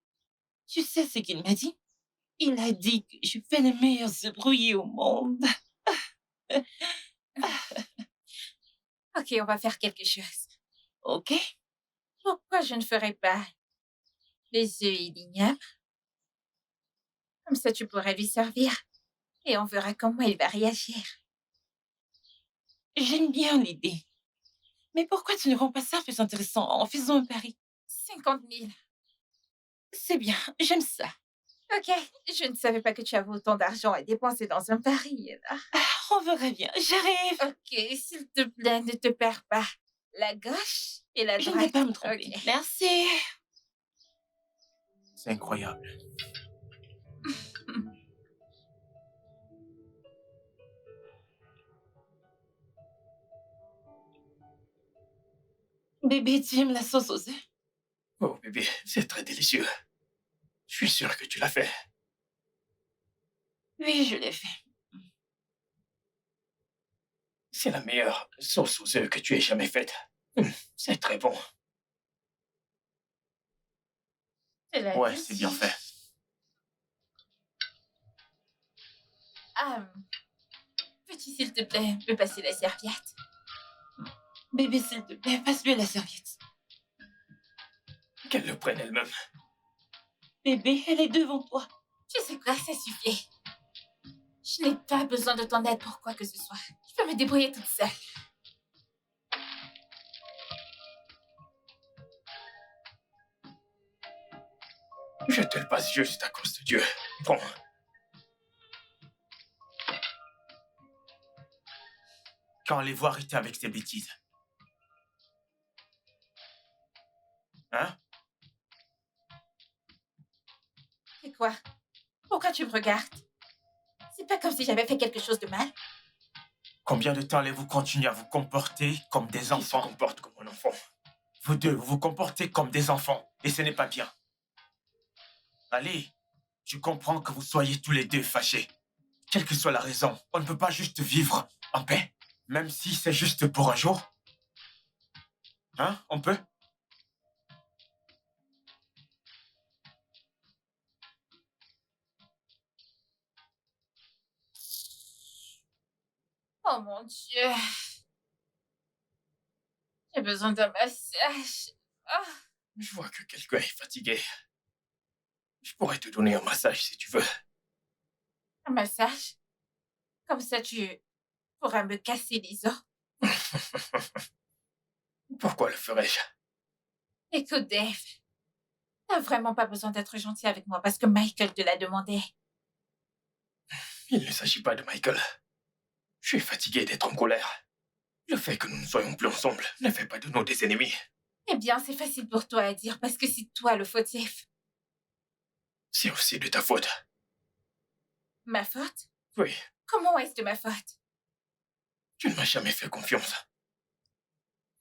Speaker 5: Tu sais ce qu'il m'a dit? Il a dit que je fais les meilleurs œufs brouillés au monde.
Speaker 1: Ok, on va faire quelque chose.
Speaker 5: Ok?
Speaker 1: Pourquoi je ne ferais pas les œufs élignables? Comme ça, tu pourrais lui servir. Et on verra comment il va réagir.
Speaker 5: J'aime bien l'idée. Mais pourquoi tu ne rends pas ça plus intéressant en faisant un pari?
Speaker 1: 50 000.
Speaker 5: C'est bien, j'aime ça.
Speaker 1: Ok, je ne savais pas que tu avais autant d'argent à dépenser dans un pari.
Speaker 5: On verra bien. J'arrive.
Speaker 1: Ok, s'il te plaît, ne te perds pas. La gauche et la
Speaker 5: Je
Speaker 1: droite.
Speaker 5: ne vais pas me tromper.
Speaker 1: Ok.
Speaker 5: Merci.
Speaker 4: C'est incroyable.
Speaker 5: Bébé, tu aimes la sauce aux œufs?
Speaker 2: Oh bébé, c'est très délicieux. Je suis sûr que tu l'as fait.
Speaker 5: Oui, je l'ai fait.
Speaker 2: C'est la meilleure sauce aux œufs que tu aies jamais faite. C'est très bon.
Speaker 1: Je l'ai
Speaker 4: Ouais,
Speaker 1: dit.
Speaker 4: c'est bien fait.
Speaker 1: Peux-tu, s'il te plaît, me passer la serviette?
Speaker 5: Bébé, s'il te plaît, passe-lui la serviette.
Speaker 2: Qu'elle le prenne elle-même.
Speaker 5: Bébé, elle est devant toi.
Speaker 1: Tu sais quoi, ça suffit. Je n'ai pas besoin de ton aide pour quoi que ce soit. Je peux me débrouiller toute seule.
Speaker 2: Je te le passe juste à cause de Dieu. Prends.
Speaker 4: Quand les voir arrêter avec ces bêtises. Hein?
Speaker 1: C'est quoi? Pourquoi tu me regardes? C'est pas comme si j'avais fait quelque chose de mal.
Speaker 4: Combien de temps allez-vous continuer à vous comporter comme des
Speaker 2: Qui se
Speaker 4: enfants?
Speaker 2: comporte comme un enfant.
Speaker 4: Vous deux, vous vous comportez comme des enfants. Et ce n'est pas bien. Allez, je comprends que vous soyez tous les deux fâchés. Quelle que soit la raison, on ne peut pas juste vivre en paix. Même si c'est juste pour un jour. Hein? On peut?
Speaker 1: Oh mon Dieu. J'ai besoin d'un massage. Ah,
Speaker 2: Je vois que quelqu'un est fatigué. Je pourrais te donner un massage si tu veux.
Speaker 1: un massage? Comme ça, tu pourras me casser les os.
Speaker 2: Pourquoi le ferais-je?
Speaker 1: Écoute, Dave. T'as vraiment pas besoin d'être gentil avec moi parce que Michael te l'a demandé.
Speaker 2: Il ne s'agit pas de Michael. Je suis fatigué d'être en colère. Le fait que nous ne soyons plus ensemble ne fait pas de nous des ennemis.
Speaker 1: Eh bien, c'est facile pour toi à dire parce que c'est toi le fautif.
Speaker 2: C'est aussi de ta faute.
Speaker 1: Ma faute?
Speaker 2: Oui,
Speaker 1: Comment est-ce de ma faute?
Speaker 2: tu ne m'as jamais fait confiance.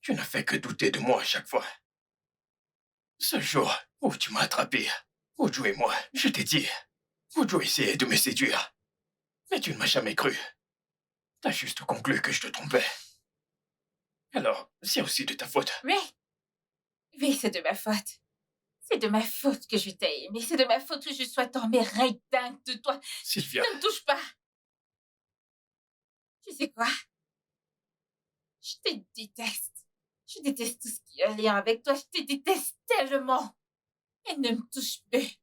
Speaker 2: Tu n'as fait que douter de moi à chaque fois. Ce jour où tu m'as attrapé, Ojo et moi, je t'ai dit, Ojo essayait de me séduire. Mais tu ne m'as jamais cru. T'as juste conclu que je te trompais. Alors, c'est aussi de ta faute.
Speaker 1: Oui. Oui, c'est de ma faute. C'est de ma faute que je t'ai aimé. C'est de ma faute que je sois tombée dingue de toi.
Speaker 2: Sylvia,
Speaker 1: Ne me touche pas. Tu sais quoi? Je te déteste. Je déteste tout ce qui a lien avec toi. Je te déteste tellement. Et ne me touche plus.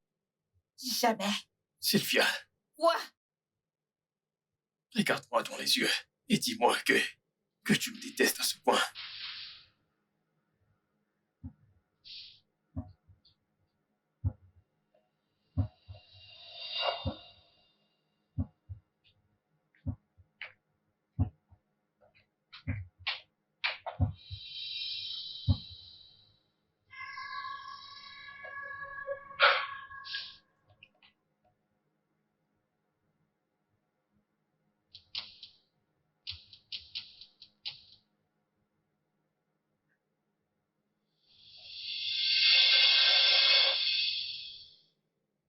Speaker 1: Jamais.
Speaker 2: Sylvia,
Speaker 1: Quoi?
Speaker 2: regarde-moi dans les yeux et dis-moi que tu me détestes à ce point.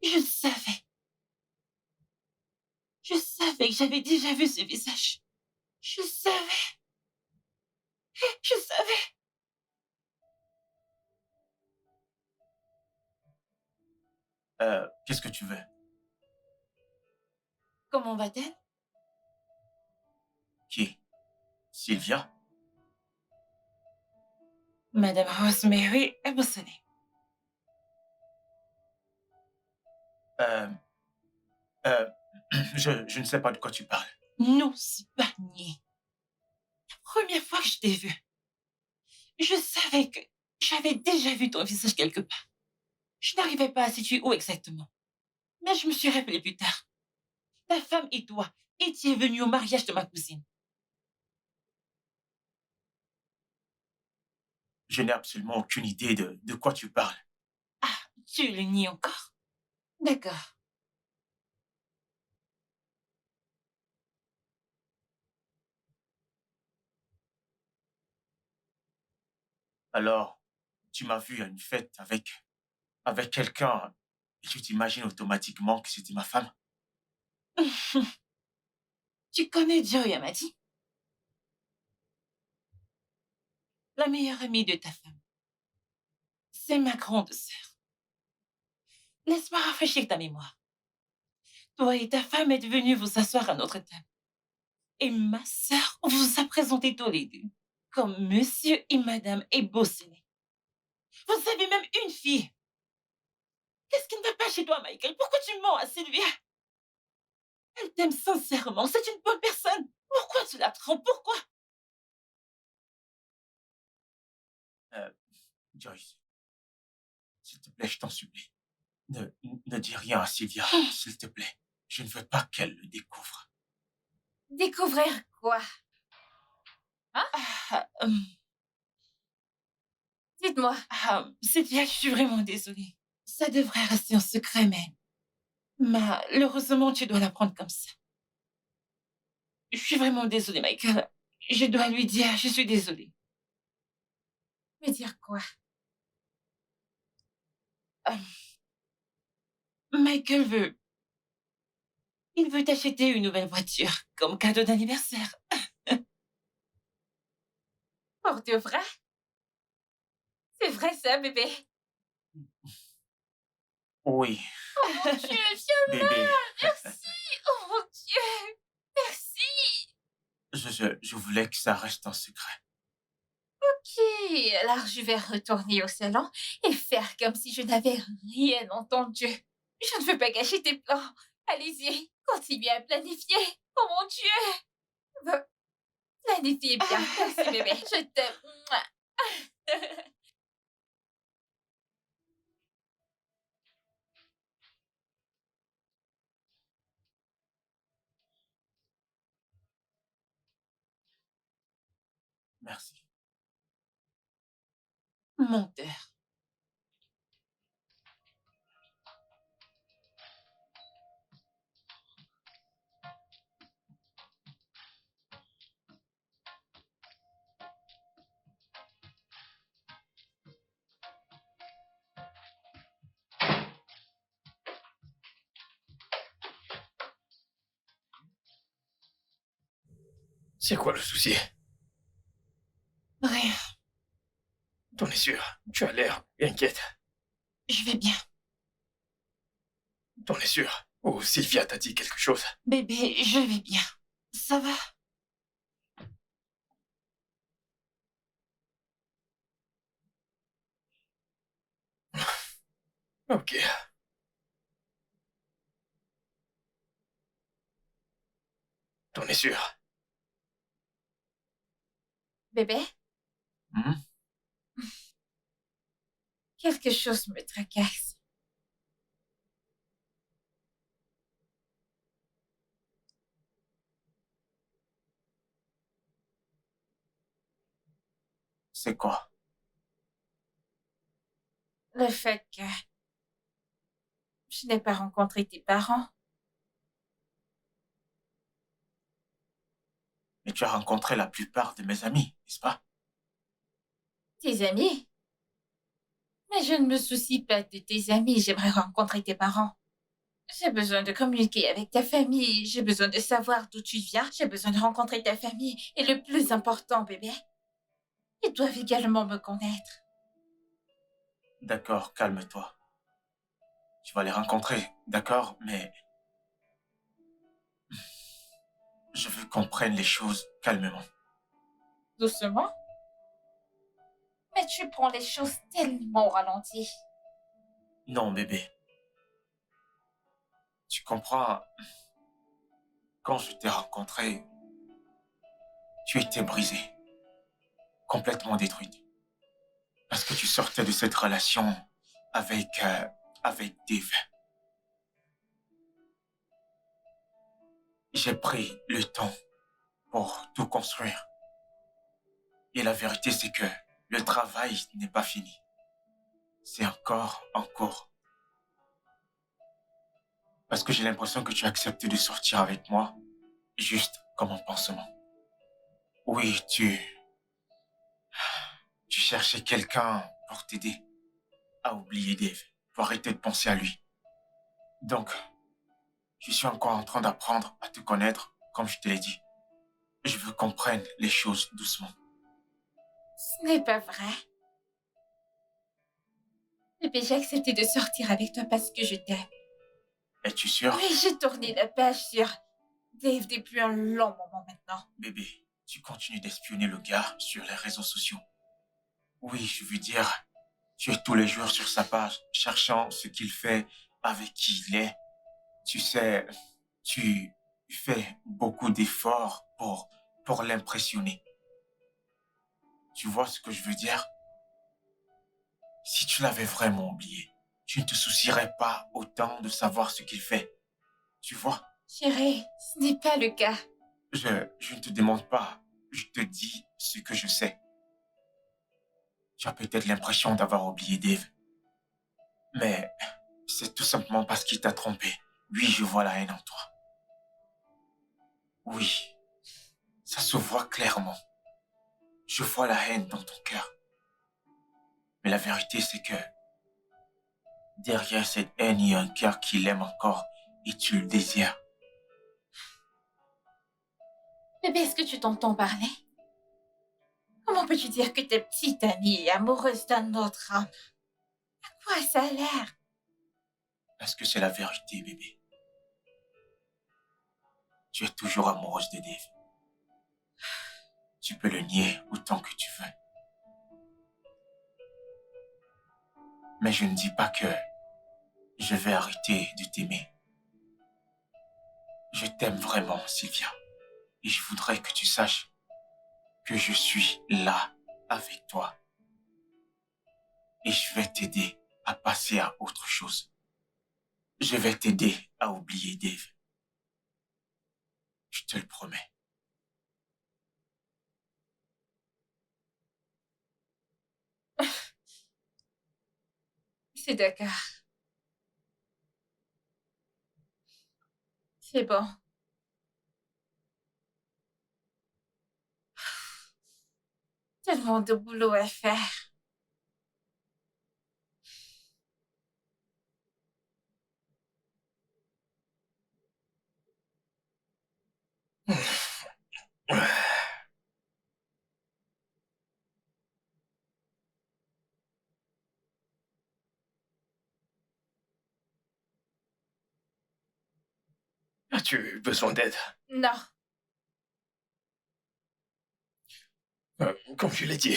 Speaker 5: Je savais. Je savais que j'avais déjà vu ce visage. Je savais. Je savais.
Speaker 4: Qu'est-ce que tu veux?
Speaker 5: Comment va-t-elle?
Speaker 4: Qui? Sylvia?
Speaker 5: Madame Rosemary est bossonnée.
Speaker 4: Euh, euh, je ne sais pas de quoi tu parles.
Speaker 5: N'ose pas nier. La première fois que je t'ai vu, je savais que j'avais déjà vu ton visage quelque part. Je n'arrivais pas à situer où exactement. Mais je me suis rappelé plus tard. Ta femme et toi étiez venus au mariage de ma cousine.
Speaker 4: Je n'ai absolument aucune idée de quoi tu parles.
Speaker 5: Ah, tu le nies encore? D'accord.
Speaker 4: Alors, tu m'as vu à une fête avec quelqu'un et tu t'imagines automatiquement que c'était ma femme?
Speaker 5: Tu connais Joy Amadi? La meilleure amie de ta femme. C'est ma grande sœur. Laisse-moi rafraîchir ta mémoire. Toi et ta femme êtes venus vous asseoir à notre table. Et ma sœur vous a présenté tous les deux comme monsieur et madame Ebossene. Vous avez même une fille. Qu'est-ce qui ne va pas chez toi, Michael? Pourquoi tu mens à Sylvia? Elle t'aime sincèrement. C'est une bonne personne. Pourquoi tu la trompes? Pourquoi?
Speaker 4: Euh, Joyce, s'il te plaît, je t'en supplie. Ne dis rien à Sylvia, s'il te plaît. Je ne veux pas qu'elle le découvre.
Speaker 1: Découvrir quoi?
Speaker 5: Ah,
Speaker 1: Dites-moi.
Speaker 5: Sylvia, je suis vraiment désolée. Ça devrait rester un secret, mais malheureusement, tu dois l'apprendre comme ça. Je suis vraiment désolée, Michael. Je dois lui dire, je suis désolée.
Speaker 1: Me dire quoi?
Speaker 5: Euh, Michael veut... Il veut t'acheter une nouvelle voiture comme cadeau d'anniversaire.
Speaker 1: Pour de vrai? C'est vrai ça, bébé?
Speaker 4: Oui,
Speaker 1: Oh mon Dieu, viens
Speaker 4: bébé,
Speaker 1: là! Merci! Oh mon Dieu! Merci!
Speaker 4: je voulais que ça reste un secret.
Speaker 1: Ok, alors je vais retourner au salon et faire comme si je n'avais rien entendu. Je ne veux pas gâcher tes plans. Allez-y, continuez à planifier. Oh mon Dieu! Planifiez bien. Merci bébé, je t'aime. Mouah.
Speaker 4: Merci.
Speaker 5: Menteur.
Speaker 2: C'est quoi le souci?
Speaker 5: Rien,
Speaker 2: T'en es sûr? Tu as l'air inquiète.
Speaker 5: je vais bien.
Speaker 2: T'en es sûr? Ou Sylvia t'a dit quelque chose?
Speaker 5: Bébé, je vais bien. Ça va?
Speaker 2: Ok. T'en es sûr?
Speaker 1: Bébé,
Speaker 4: Hmm?
Speaker 1: quelque chose me tracasse.
Speaker 4: C'est quoi?
Speaker 1: Le fait que je n'ai pas rencontré tes parents.
Speaker 4: Mais tu as rencontré la plupart de mes amis, n'est-ce pas?
Speaker 1: Tes amis? Mais je ne me soucie pas de tes amis, j'aimerais rencontrer tes parents. J'ai besoin de communiquer avec ta famille, j'ai besoin de savoir d'où tu viens, j'ai besoin de rencontrer ta famille. Et le plus important, bébé, ils doivent également me connaître.
Speaker 4: D'accord, calme-toi. Tu vas les rencontrer, d'accord, mais je veux qu'on prenne les choses calmement.
Speaker 1: Doucement? Mais tu prends les choses tellement au ralenti.
Speaker 4: Non, bébé. Tu comprends, quand je t'ai rencontré, tu étais brisée, complètement détruite. Parce que tu sortais de cette relation avec, avec Dave. J'ai pris le temps pour tout construire. Et la vérité, c'est que le travail n'est pas fini. C'est encore en cours. Parce que j'ai l'impression que tu acceptes de sortir avec moi, juste comme un pansement. Oui, tu cherchais quelqu'un pour t'aider à oublier Dave, pour arrêter de penser à lui. Donc, je suis encore en train d'apprendre à te connaître, comme je te l'ai dit. Je veux qu'on prenne les choses doucement.
Speaker 1: Ce n'est pas vrai. Bébé, j'ai accepté de sortir avec toi parce que je t'aime.
Speaker 4: Es-tu sûr?
Speaker 1: Oui, j'ai tourné la page sur Dave depuis un long moment maintenant.
Speaker 4: Bébé, tu continues d'espionner le gars sur les réseaux sociaux. Oui, je veux dire, tu es tous les jours sur sa page, cherchant ce qu'il fait, avec qui il est. Tu sais, tu fais beaucoup d'efforts pour l'impressionner. Tu vois ce que je veux dire? Si tu l'avais vraiment oublié, tu ne te soucierais pas autant de savoir ce qu'il fait. Tu vois?
Speaker 1: Chérie, ce n'est pas le cas.
Speaker 4: Je ne te demande pas, je te dis ce que je sais. Tu as peut-être l'impression d'avoir oublié Dave, mais c'est tout simplement parce qu'il t'a trompé. Oui, je vois la haine en toi. Oui, ça se voit clairement. Je vois la haine dans ton cœur. Mais la vérité, c'est que derrière cette haine, il y a un cœur qui l'aime encore et tu le désires.
Speaker 1: Bébé, est-ce que tu t'entends parler? Comment peux-tu dire que ta petite amie est amoureuse d'un autre homme? À quoi ça a l'air?
Speaker 4: Parce que c'est la vérité, bébé. Tu es toujours amoureuse de Dave. Tu peux le nier autant que tu veux. Mais je ne dis pas que je vais arrêter de t'aimer. Je t'aime vraiment, Sylvia. Et je voudrais que tu saches que je suis là avec toi. Et je vais t'aider à passer à autre chose. Je vais t'aider à oublier Dave. Je te le promets.
Speaker 1: C'est d'accord. C'est bon. Tellement de boulot à faire.
Speaker 2: As-tu besoin d'aide?
Speaker 1: Non.
Speaker 2: Comme je l'ai dit,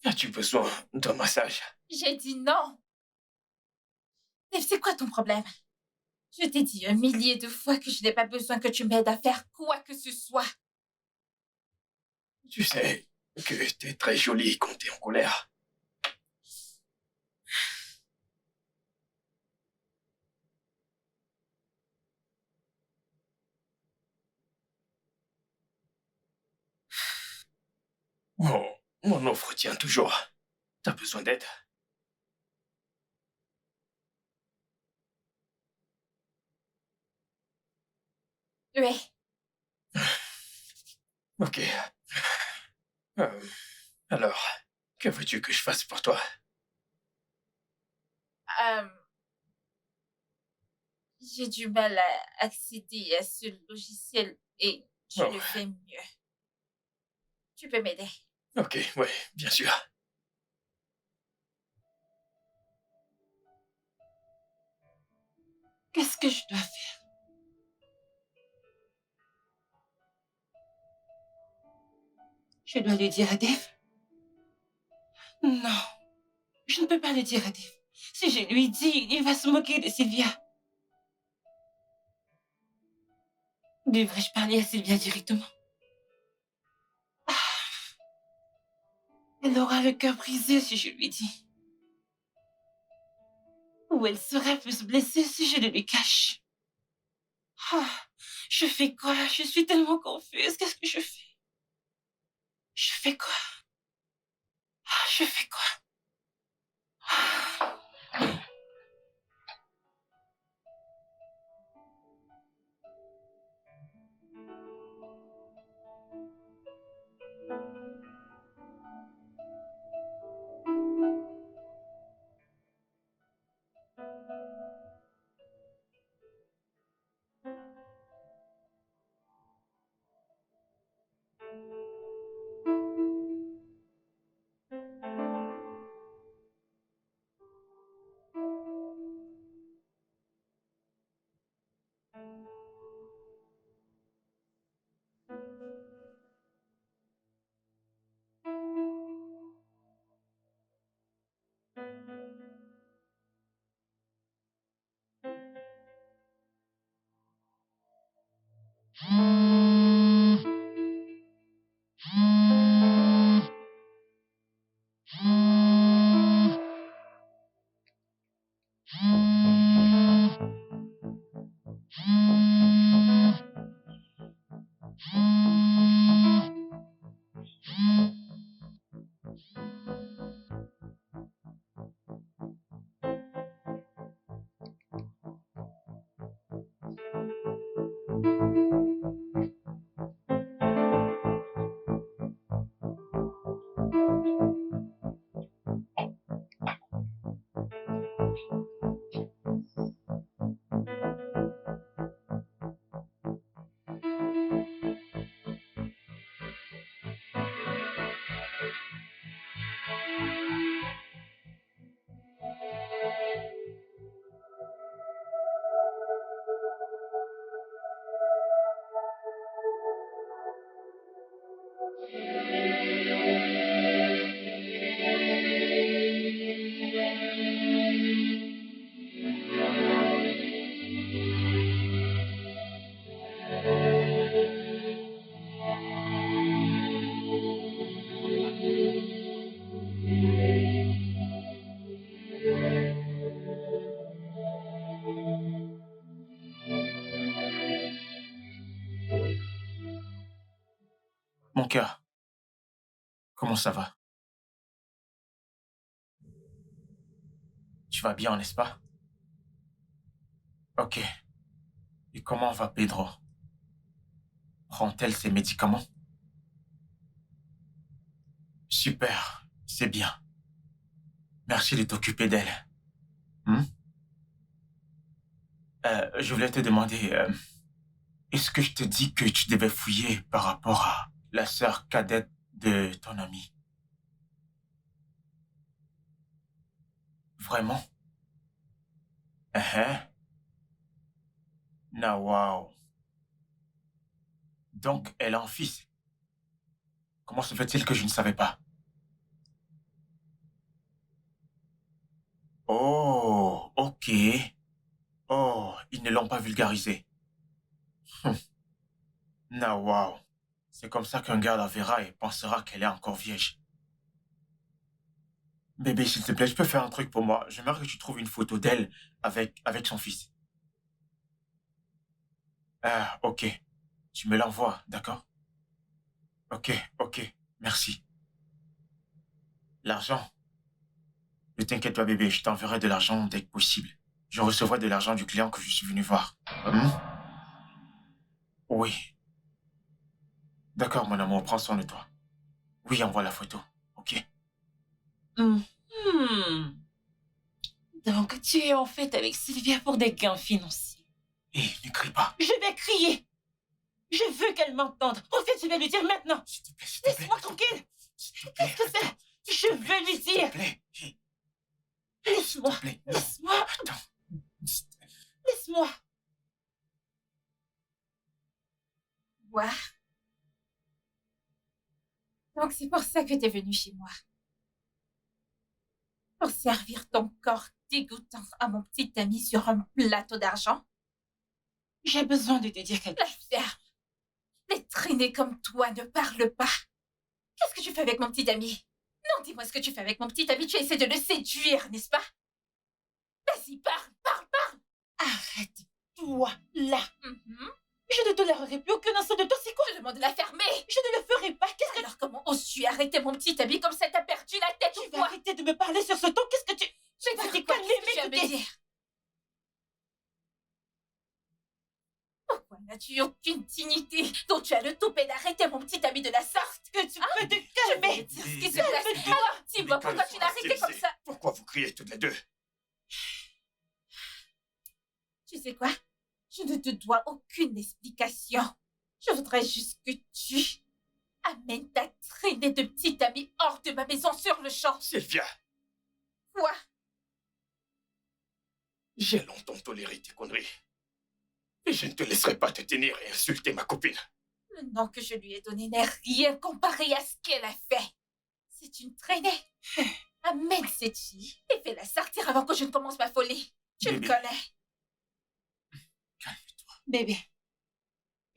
Speaker 2: as-tu besoin d'un massage?
Speaker 1: J'ai dit non. Dave, c'est quoi ton problème? Je t'ai dit 1 millier de fois que je n'ai pas besoin que tu m'aides à faire quoi que ce soit.
Speaker 2: Tu sais que t'es très jolie quand t'es en colère. Mon offre tient toujours. T'as besoin d'aide?
Speaker 1: Oui.
Speaker 2: Ok. Euh, alors, que veux-tu que je fasse pour toi?
Speaker 1: Euh, j'ai du mal à accéder à ce logiciel et je
Speaker 2: Oh.
Speaker 1: le fais mieux. Tu peux m'aider?
Speaker 2: Ok, ouais, bien sûr.
Speaker 5: Qu'est-ce que je dois faire? Je dois le dire à Dave? Non, je ne peux pas le dire à Dave. Si je lui dis, il va se moquer de Sylvia. Devrais-je parler à Sylvia directement? Elle aura le cœur brisé si je lui dis. Ou elle sera plus blessée si je le lui cache. Ah, je fais quoi? Je suis tellement confuse. Qu'est-ce que je fais? Je fais quoi? Je fais quoi?
Speaker 4: Mon cœur, comment ça va? Tu vas bien, n'est-ce pas? Ok. Et comment va Pedro? Prend-elle ses médicaments? Super, c'est bien. Merci de t'occuper d'elle. Hmm? Je voulais te demander, est-ce que je te dis que tu devais fouiller par rapport à la sœur cadette de ton ami? Vraiment? Uh-huh. Non, wow. Donc, elle a un fils. Comment se fait-il que je ne savais pas? Oh, ok. Oh, ils ne l'ont pas vulgarisé. Non, wow. C'est comme ça qu'un gars la verra et pensera qu'elle est encore vierge. Bébé, s'il te plaît, je peux faire un truc pour moi. J'aimerais que tu trouves une photo d'elle avec son fils. Ah, ok. Tu me l'envoies, d'accord? Ok, ok. Merci. L'argent. Ne t'inquiète pas, bébé, je t'enverrai de l'argent dès que possible. Je recevrai de l'argent du client que je suis venu voir. Hmm? Oui. D'accord, mon amour, prends soin de toi. Oui, envoie la photo. Ok.
Speaker 5: Mhm. Donc, tu es en fait avec Sylvia pour des gains financiers.
Speaker 4: Hé, ne crie pas.
Speaker 5: Je vais crier. Je veux qu'elle m'entende. En fait, je vais lui dire maintenant.
Speaker 4: S'il te plaît, s'il te plaît.
Speaker 5: Laisse-moi tranquille.
Speaker 4: S'il te plaît.
Speaker 5: Qu'est-ce que c'est? Je veux lui
Speaker 4: S'il
Speaker 5: dire.
Speaker 4: te plaît. Hé,
Speaker 5: Laisse-moi.
Speaker 4: s'il te plaît. Non.
Speaker 5: Laisse-moi.
Speaker 4: Attends.
Speaker 5: Laisse-moi.
Speaker 1: Boire. Donc c'est pour ça que t'es venu chez moi. Pour servir ton corps dégoûtant à mon petit ami sur un plateau d'argent.
Speaker 5: J'ai besoin de te dire quelque
Speaker 1: La
Speaker 5: chose.
Speaker 1: ferme. Les traînés comme toi ne parlent pas. Qu'est-ce que tu fais avec mon petit ami? Non, dis-moi ce que tu fais avec mon petit ami. Tu essaies de le séduire, n'est-ce pas? Vas-y, parle, parle, parle.
Speaker 5: Arrête-toi là.
Speaker 1: Mhm.
Speaker 5: Je ne tolérerai plus aucun instant de toi. C'est quoi?
Speaker 1: Je demande de la fermer.
Speaker 5: Je ne le ferai pas. Qu'est-ce que
Speaker 1: Alors comment oses-tu arrêter mon petit ami comme ça t'as perdu la tête
Speaker 5: tu
Speaker 1: ou
Speaker 5: vas
Speaker 1: quoi?
Speaker 5: arrêter de me parler sur ce ton? Qu'est-ce que tu...
Speaker 1: Je vais
Speaker 5: Vas-y,
Speaker 1: dire quoi?
Speaker 5: calme,
Speaker 1: Qu'est-ce que tu vas me
Speaker 5: m'écouter.
Speaker 1: dire? Pourquoi n'as-tu aucune dignité dont tu as le toupet d'arrêter mon petit ami de la sorte?
Speaker 5: Que tu peux te
Speaker 1: Je vais
Speaker 5: calmer.
Speaker 1: te dire ce qui
Speaker 4: Mais-
Speaker 1: se passe.
Speaker 5: mais-
Speaker 1: Alors, dis-moi pourquoi tu l'as arrêté comme ça?
Speaker 2: Pourquoi vous criez toutes les deux?
Speaker 1: Tu sais quoi? Je ne te dois aucune explication. Je voudrais juste que tu amènes ta traînée de petit ami hors de ma maison sur le champ.
Speaker 2: Sylvia,
Speaker 1: Quoi?
Speaker 2: j'ai longtemps toléré tes conneries. Et je ne te laisserai pas te tenir et insulter ma copine.
Speaker 1: Le nom que je lui ai donné n'est rien comparé à ce qu'elle a fait. C'est une traînée. Amène cette fille et fais-la sortir avant que je ne commence ma folie. Tu me
Speaker 4: Bébé.
Speaker 1: connais.
Speaker 4: Calme-toi.
Speaker 5: Bébé,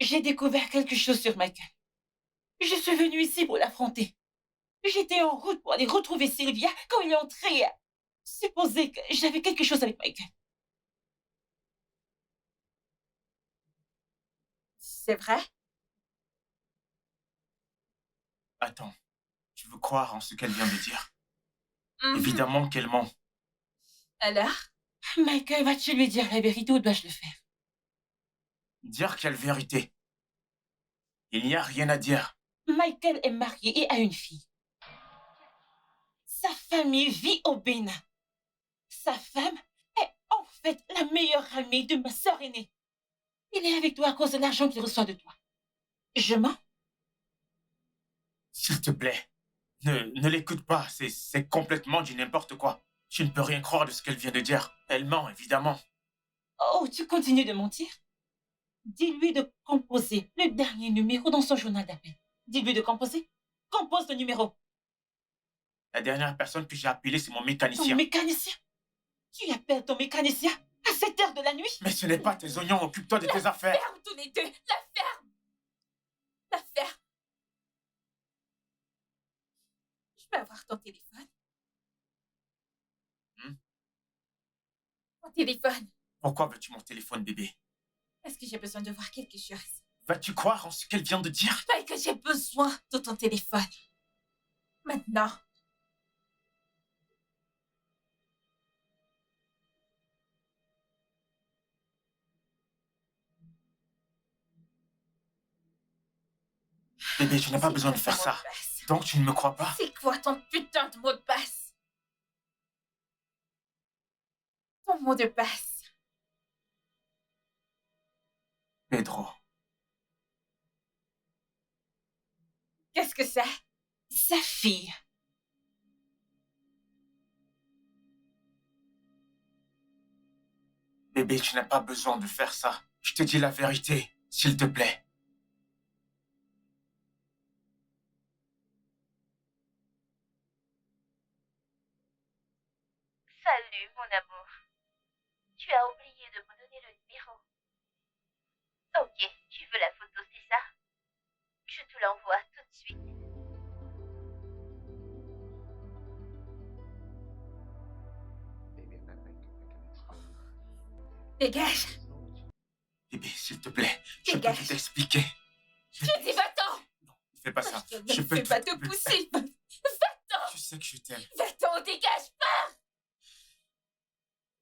Speaker 5: j'ai découvert quelque chose sur Michael. Je suis venue ici pour l'affronter. J'étais en route pour aller retrouver Sylvia quand il est entré. Supposé que j'avais quelque chose avec Michael.
Speaker 1: C'est vrai?
Speaker 4: Attends. Tu veux croire en ce qu'elle vient de dire?
Speaker 1: Mhm.
Speaker 4: Évidemment qu'elle ment.
Speaker 1: Alors?
Speaker 5: Michael, vas-tu lui dire la vérité ou dois-je le faire?
Speaker 4: Dire quelle vérité? Il n'y a rien à dire.
Speaker 5: Michael est marié et a une fille. Sa famille vit au Bénin. Sa femme est en fait la meilleure amie de ma sœur aînée. Il est avec toi à cause de l'argent qu'il reçoit de toi. Je mens?
Speaker 4: S'il te plaît, ne l'écoute pas. C'est complètement du n'importe quoi. Tu ne peux rien croire de ce qu'elle vient de dire. Elle ment, évidemment.
Speaker 5: Oh, tu continues de mentir? Dis-lui de composer le dernier numéro dans son journal d'appel. Dis-lui de composer. Compose le numéro.
Speaker 4: La dernière personne que j'ai appelée, c'est mon
Speaker 5: Ton
Speaker 4: mécanicien.
Speaker 5: mécanicien? Tu appelles ton mécanicien à cette heure de la nuit?
Speaker 4: Mais ce n'est pas tes oignons, occupe-toi de tes affaires.
Speaker 1: Ferme tous les deux! La ferme! La ferme! Je peux avoir ton téléphone? Mon téléphone?
Speaker 4: Pourquoi veux-tu mon téléphone, bébé?
Speaker 1: Est-ce que j'ai besoin de voir quelque chose?
Speaker 4: Vas-tu croire en ce qu'elle vient de dire?
Speaker 1: Pas que j'ai besoin de ton téléphone. Maintenant.
Speaker 4: Bébé, tu n'as pas
Speaker 1: C'est
Speaker 4: besoin de
Speaker 1: quoi
Speaker 4: faire
Speaker 1: ton
Speaker 4: ça.
Speaker 1: mot de passe?
Speaker 4: Donc tu ne me crois pas?
Speaker 1: C'est quoi ton putain de mot de passe? Ton mot de passe.
Speaker 4: Pedro.
Speaker 1: Qu'est-ce que c'est?
Speaker 5: Sa fille.
Speaker 4: Bébé, tu n'as pas besoin de faire ça. Je te dis la vérité, s'il te plaît.
Speaker 1: Salut, mon amour. Tu as oublié de me donner le numéro. Ok, tu veux la photo, c'est ça? Je te l'envoie tout de suite. Dégage!
Speaker 4: Bébé, s'il te plaît, je peux
Speaker 1: Dégage.
Speaker 4: tout expliquer.
Speaker 1: Je dis va-t'en!
Speaker 4: Ne fais pas ça.
Speaker 1: Je ne
Speaker 4: Je peux
Speaker 1: fais pas
Speaker 4: tout-
Speaker 1: te pousser! Va-t'en!
Speaker 4: Tu sais que je t'aime.
Speaker 1: Va-t'en, dégage pas!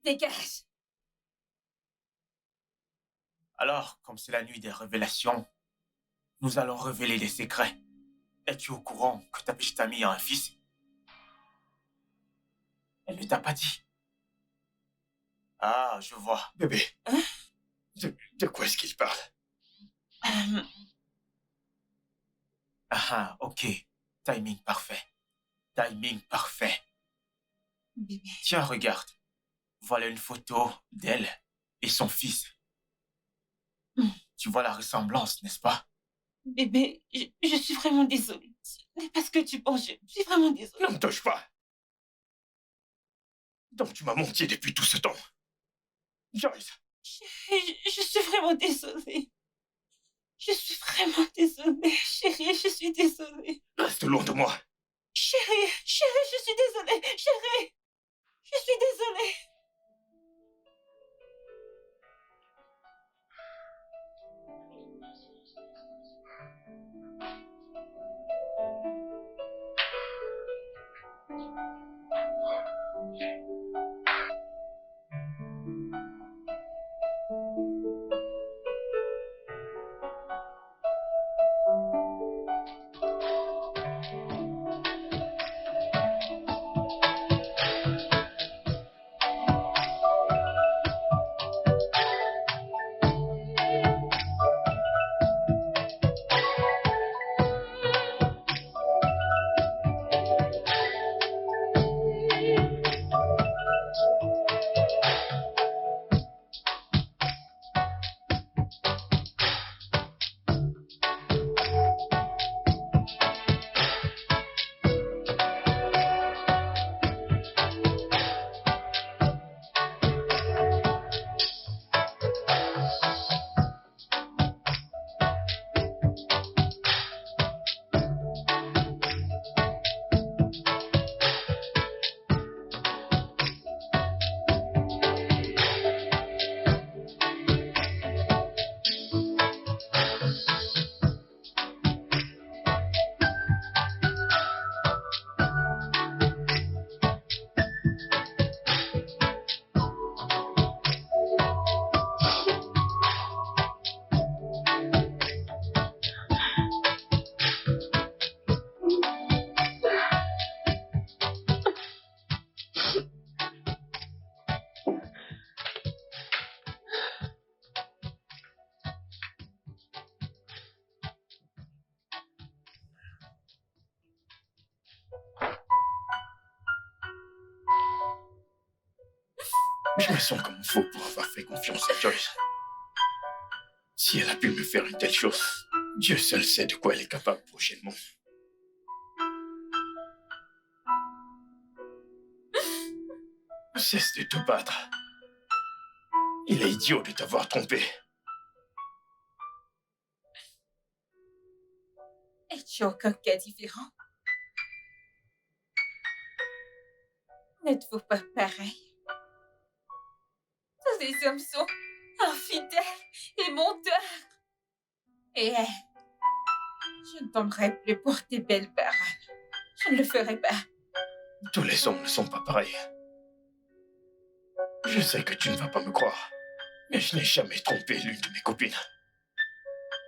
Speaker 1: Dégage!
Speaker 4: Alors, comme c'est la nuit des révélations, nous allons révéler des secrets. Es-tu au courant que ta petite amie a un fils? Elle ne t'a pas dit. Ah, je vois.
Speaker 2: Bébé,
Speaker 5: Hein?
Speaker 2: de quoi est-ce qu'il parle?
Speaker 5: Euh,
Speaker 4: Ah, ok. Timing parfait. Timing parfait.
Speaker 5: bébé,
Speaker 4: Tiens, regarde. Voilà une photo d'elle et son fils. Tu vois la ressemblance, n'est-ce pas?
Speaker 5: bébé, je suis vraiment désolée. Ce n'est pas ce que tu penses, je suis vraiment désolée.
Speaker 2: Ne me touche pas! Donc tu m'as menti depuis tout ce temps. Joyce,
Speaker 5: Chérie, je suis vraiment désolée. Je suis vraiment désolée. Chérie, je suis désolée.
Speaker 2: reste loin de moi.
Speaker 5: Chérie, je suis désolée. Chérie, je suis désolée.
Speaker 2: Je me sens comme un faux pour avoir fait confiance à Joyce. Si elle a pu me faire une telle chose, Dieu seul sait de quoi elle est capable prochainement. Cesse de te battre. Il est idiot de t'avoir trompé.
Speaker 1: Es-tu aucun cas différent? N'êtes-vous pas pareil? Tous les hommes sont infidèles et menteurs. Et elle, je ne tomberai plus pour tes belles paroles. Je ne le ferai pas.
Speaker 2: Tous les hommes ne sont pas pareils. Je sais que tu ne vas pas me croire, mais je n'ai jamais trompé l'une de mes copines.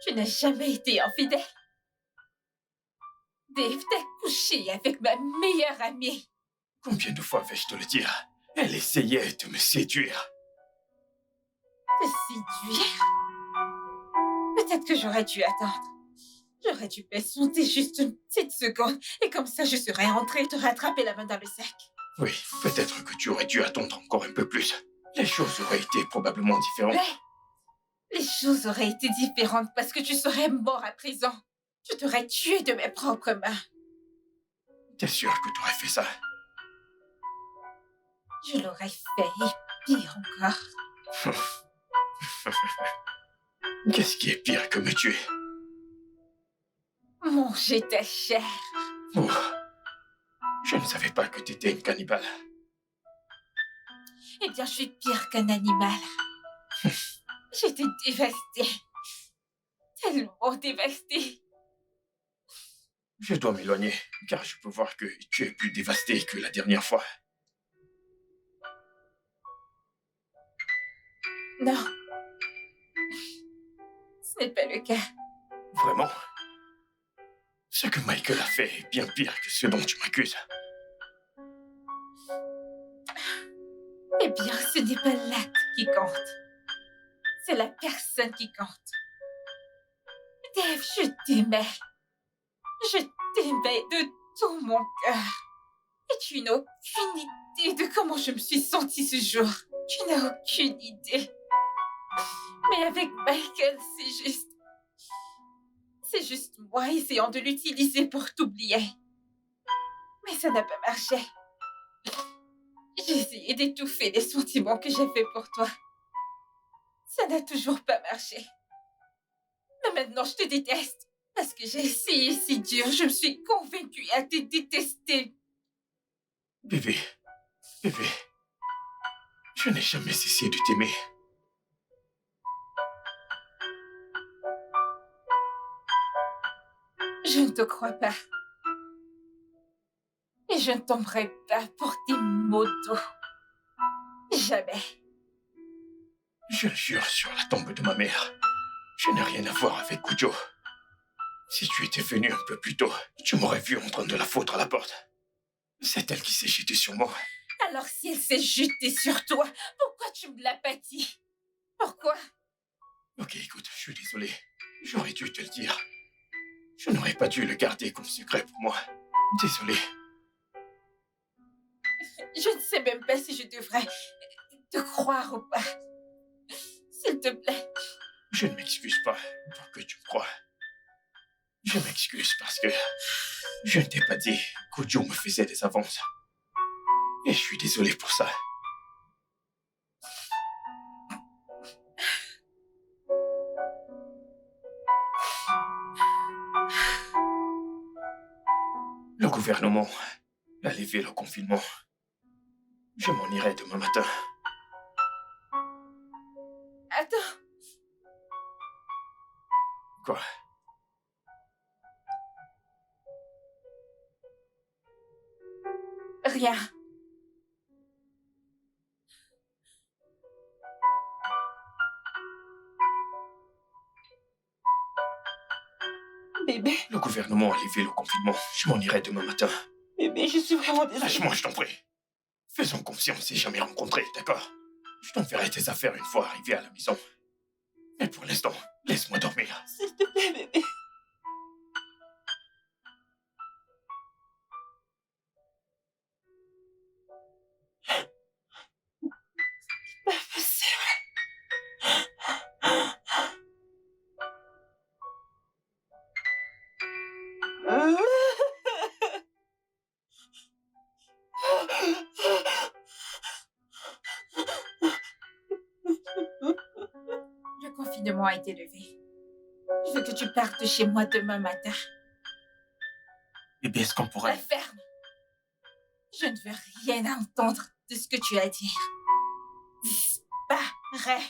Speaker 1: Tu n'as jamais été infidèle. Dave, t'as couché avec ma meilleure amie.
Speaker 2: Combien de fois vais-je te le dire? Elle essayait de me séduire.
Speaker 1: Te séduire? Peut-être que j'aurais dû attendre. J'aurais dû patienter juste une petite seconde et comme ça je serais entrée te rattraper la main dans le sac.
Speaker 2: Oui, peut-être que tu aurais dû attendre encore un peu plus. Les choses auraient été probablement différentes.
Speaker 1: Mais les choses auraient été différentes parce que tu serais mort à présent. Je t'aurais tué de mes propres mains.
Speaker 2: T'es sûr que tu aurais fait ça?
Speaker 1: je l'aurais fait et pire encore.
Speaker 2: Qu'est-ce qui est pire que me tuer?
Speaker 1: Manger ta chair.
Speaker 2: Oh, je ne savais pas que t'étais une cannibale.
Speaker 1: Eh bien, je suis pire qu'un animal. J'étais dévastée. Tellement dévastée.
Speaker 2: Je dois m'éloigner, car je peux voir que tu es plus dévasté que la dernière fois.
Speaker 1: Non. Ce n'est pas le cas.
Speaker 2: Vraiment? Ce que Michael a fait est bien pire que ce dont tu m'accuses.
Speaker 1: Eh bien, ce n'est pas l'acte qui compte. C'est la personne qui compte. Dave, je t'aimais. Je t'aimais de tout mon cœur. Et tu n'as aucune idée de comment je me suis sentie ce jour. Tu n'as aucune idée. Mais avec Michael, c'est juste... C'est juste moi essayant de l'utiliser pour t'oublier. Mais ça n'a pas marché. J'ai essayé d'étouffer les sentiments que j'avais pour toi. Ça n'a toujours pas marché. Mais maintenant, je te déteste. Parce que j'ai essayé si dur, je me suis convaincue à te détester.
Speaker 2: Bébé, bébé, je n'ai jamais cessé de t'aimer.
Speaker 1: Je ne te crois pas. Et je ne tomberai pas pour tes mots doux. Jamais.
Speaker 2: Je jure sur la tombe de ma mère, je n'ai rien à voir avec Cujo. Si tu étais venu un peu plus tôt, tu m'aurais vu en train de la foutre à la porte. C'est elle qui s'est jetée sur moi.
Speaker 1: Alors si elle s'est jetée sur toi, pourquoi tu me l'as pas dit? Pourquoi?
Speaker 2: Ok, écoute, je suis désolé. J'aurais dû te le dire. Je n'aurais pas dû le garder comme secret pour moi. Désolé.
Speaker 1: Je ne sais même pas si je devrais te croire ou pas. S'il te plaît.
Speaker 2: Je ne m'excuse pas pour que tu me crois. Je m'excuse parce que je ne t'ai pas dit qu'Ojo me faisait des avances. Et je suis désolé pour ça. Le gouvernement a levé le confinement. Je m'en irai demain matin.
Speaker 1: Attends.
Speaker 2: Quoi?
Speaker 1: Rien.
Speaker 5: Bébé,
Speaker 2: Le gouvernement a levé le confinement. Je m'en irai demain matin.
Speaker 5: bébé, je suis vraiment désolée.
Speaker 2: Lâche-moi, je t'en prie. Faisons comme si on ne s'est jamais rencontrés, d'accord? Je t'enverrai tes affaires une fois arrivé à la maison. Mais pour l'instant, laisse-moi dormir.
Speaker 5: S'il te plaît, bébé. C'est pas possible.
Speaker 1: Le confinement a été levé. Je veux que tu partes de chez moi demain matin.
Speaker 4: Bébé, est-ce qu'on
Speaker 1: La
Speaker 4: pourrait...
Speaker 1: ferme. Je ne veux rien entendre de ce que tu as à dire. Disparais.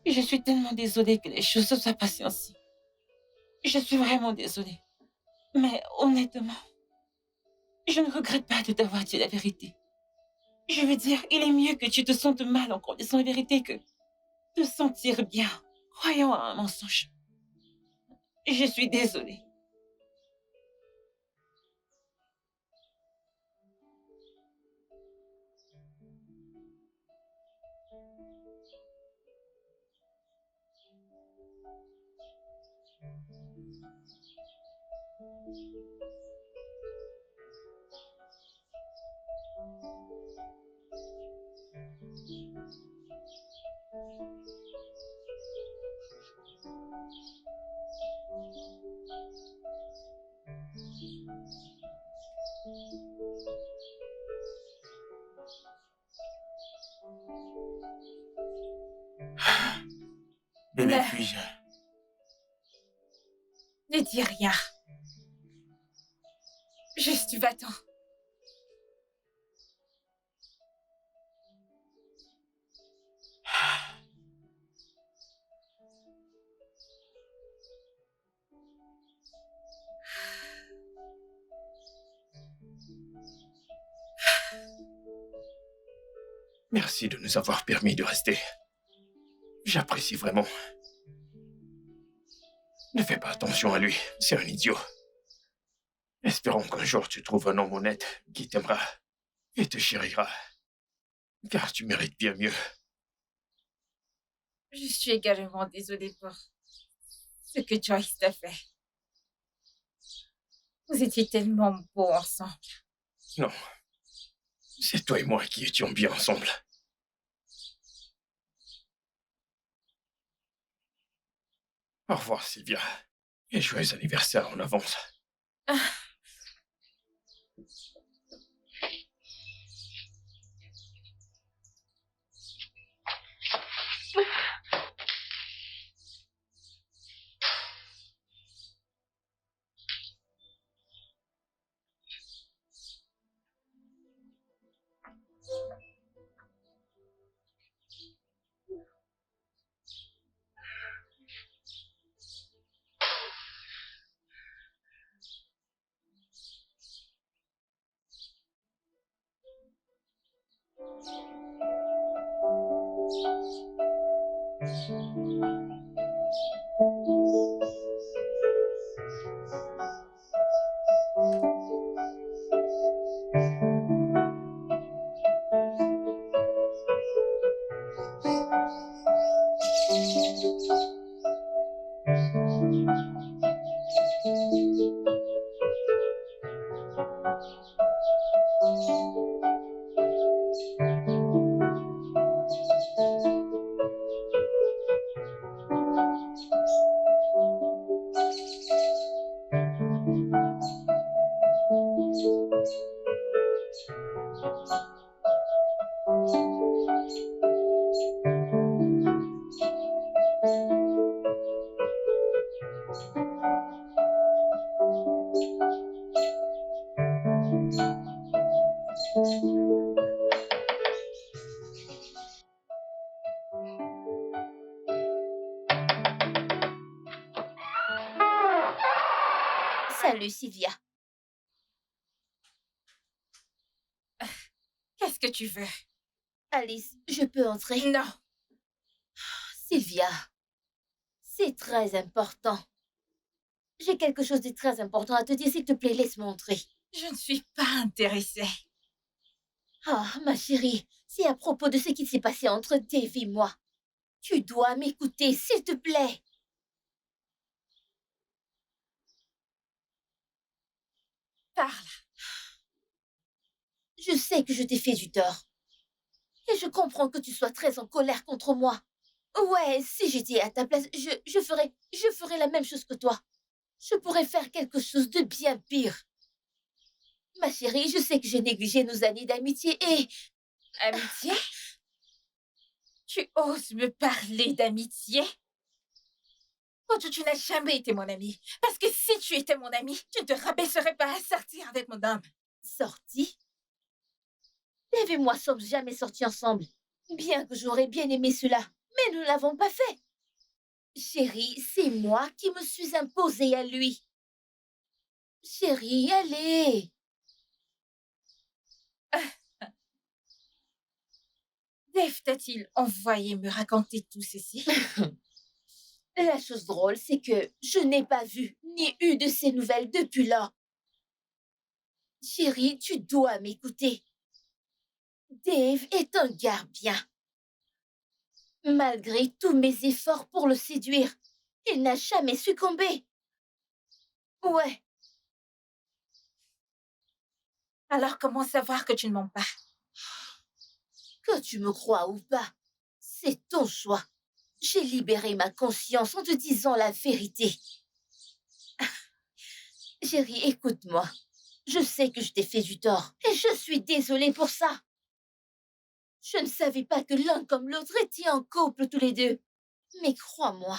Speaker 5: Je suis tellement désolée que les choses se soient passées ainsi. Je suis vraiment désolée. Mais honnêtement, je ne regrette pas de t'avoir dit la vérité. Je veux dire, il est mieux que tu te sentes mal en connaissant la vérité que te sentir bien croyant à un mensonge. Je suis désolée.
Speaker 4: Bébé,
Speaker 1: Ne,
Speaker 4: puis-je...
Speaker 1: ne dis rien. Juste va-t'en.
Speaker 2: Merci de nous avoir permis de rester. J'apprécie vraiment. Ne fais pas attention à lui, c'est un idiot. Espérons qu'un jour tu trouves un homme honnête qui t'aimera et te chérira. Car tu mérites bien mieux.
Speaker 1: Je suis également désolée pour ce que Joyce t'a fait. Vous étiez tellement beaux ensemble.
Speaker 2: Non. C'est toi et moi qui étions bien ensemble. Au revoir, Sylvia. Et joyeux anniversaire en avance.
Speaker 1: Salut, Sylvia. Qu'est-ce que tu veux?
Speaker 6: Alice, je peux entrer?
Speaker 1: Non.
Speaker 6: Sylvia, c'est très important. J'ai quelque chose de très important à te dire. S'il te plaît, laisse-moi entrer.
Speaker 1: Je ne suis pas intéressée.
Speaker 6: Ah, ma chérie, c'est à propos de ce qui s'est passé entre Dave et moi. Tu dois m'écouter, s'il te plaît.
Speaker 1: Parle.
Speaker 6: Je sais que je t'ai fait du tort. Et je comprends que tu sois très en colère contre moi. Ouais, si j'étais à ta place, je ferais la même chose que toi. Je pourrais faire quelque chose de bien pire. Ma chérie, je sais que j'ai négligé nos années d'amitié et...
Speaker 1: Amitié? Tu oses me parler d'amitié? Oh, tu n'as jamais été mon ami. Parce que si tu étais mon ami, tu ne te rabaisserais pas à sortir avec mon homme.
Speaker 6: Sorti? Dave et moi sommes jamais sortis ensemble. Bien que j'aurais bien aimé cela, mais nous ne l'avons pas fait. Chérie, c'est moi qui me suis imposée à lui. Chérie, allez.
Speaker 1: Dave t'a-t-il envoyé me raconter tout ceci?
Speaker 6: La chose drôle, c'est que je n'ai pas vu ni eu de ces nouvelles depuis lors. Chérie, tu dois m'écouter. Dave est un gars bien. Malgré tous mes efforts pour le séduire, il n'a jamais succombé. Ouais,
Speaker 1: Alors comment savoir que tu ne mens pas?
Speaker 6: que tu me crois ou pas, c'est ton choix. J'ai libéré ma conscience en te disant la vérité. Chérie, écoute-moi. Je sais que je t'ai fait du tort et je suis désolée pour ça. Je ne savais pas que l'un comme l'autre étaient en couple tous les deux. Mais crois-moi,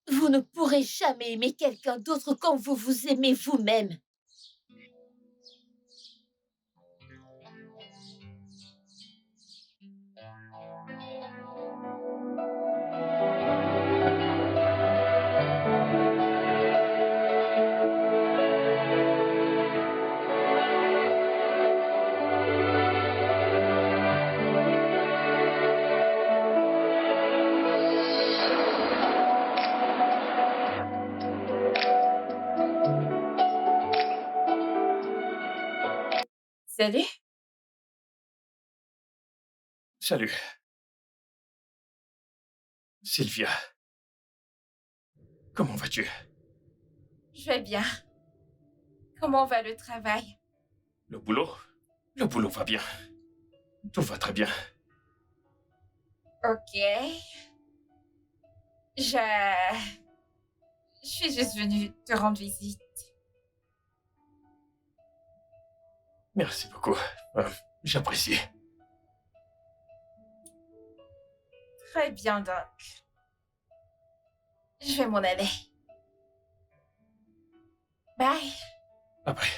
Speaker 6: vous ne pourrez jamais aimer quelqu'un d'autre comme vous vous aimez vous-même.
Speaker 1: Salut.
Speaker 2: Salut. Sylvia. Comment vas-tu?
Speaker 1: Je vais bien. Comment va le travail?
Speaker 2: Le boulot? Le boulot va bien. Tout va très bien.
Speaker 1: Ok. Je suis juste venue te rendre visite.
Speaker 2: Merci beaucoup. J'apprécie.
Speaker 1: Très bien donc. Je vais m'en aller. Bye.
Speaker 2: Bye bye.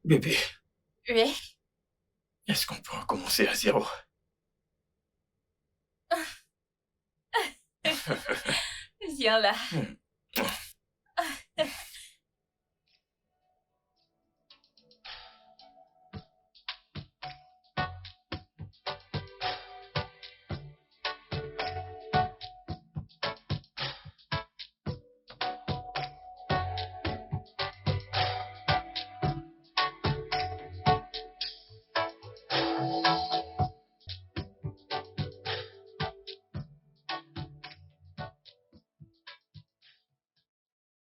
Speaker 2: Bébé,
Speaker 1: Oui.
Speaker 2: est-ce qu'on peut recommencer à zéro?
Speaker 1: Viens là.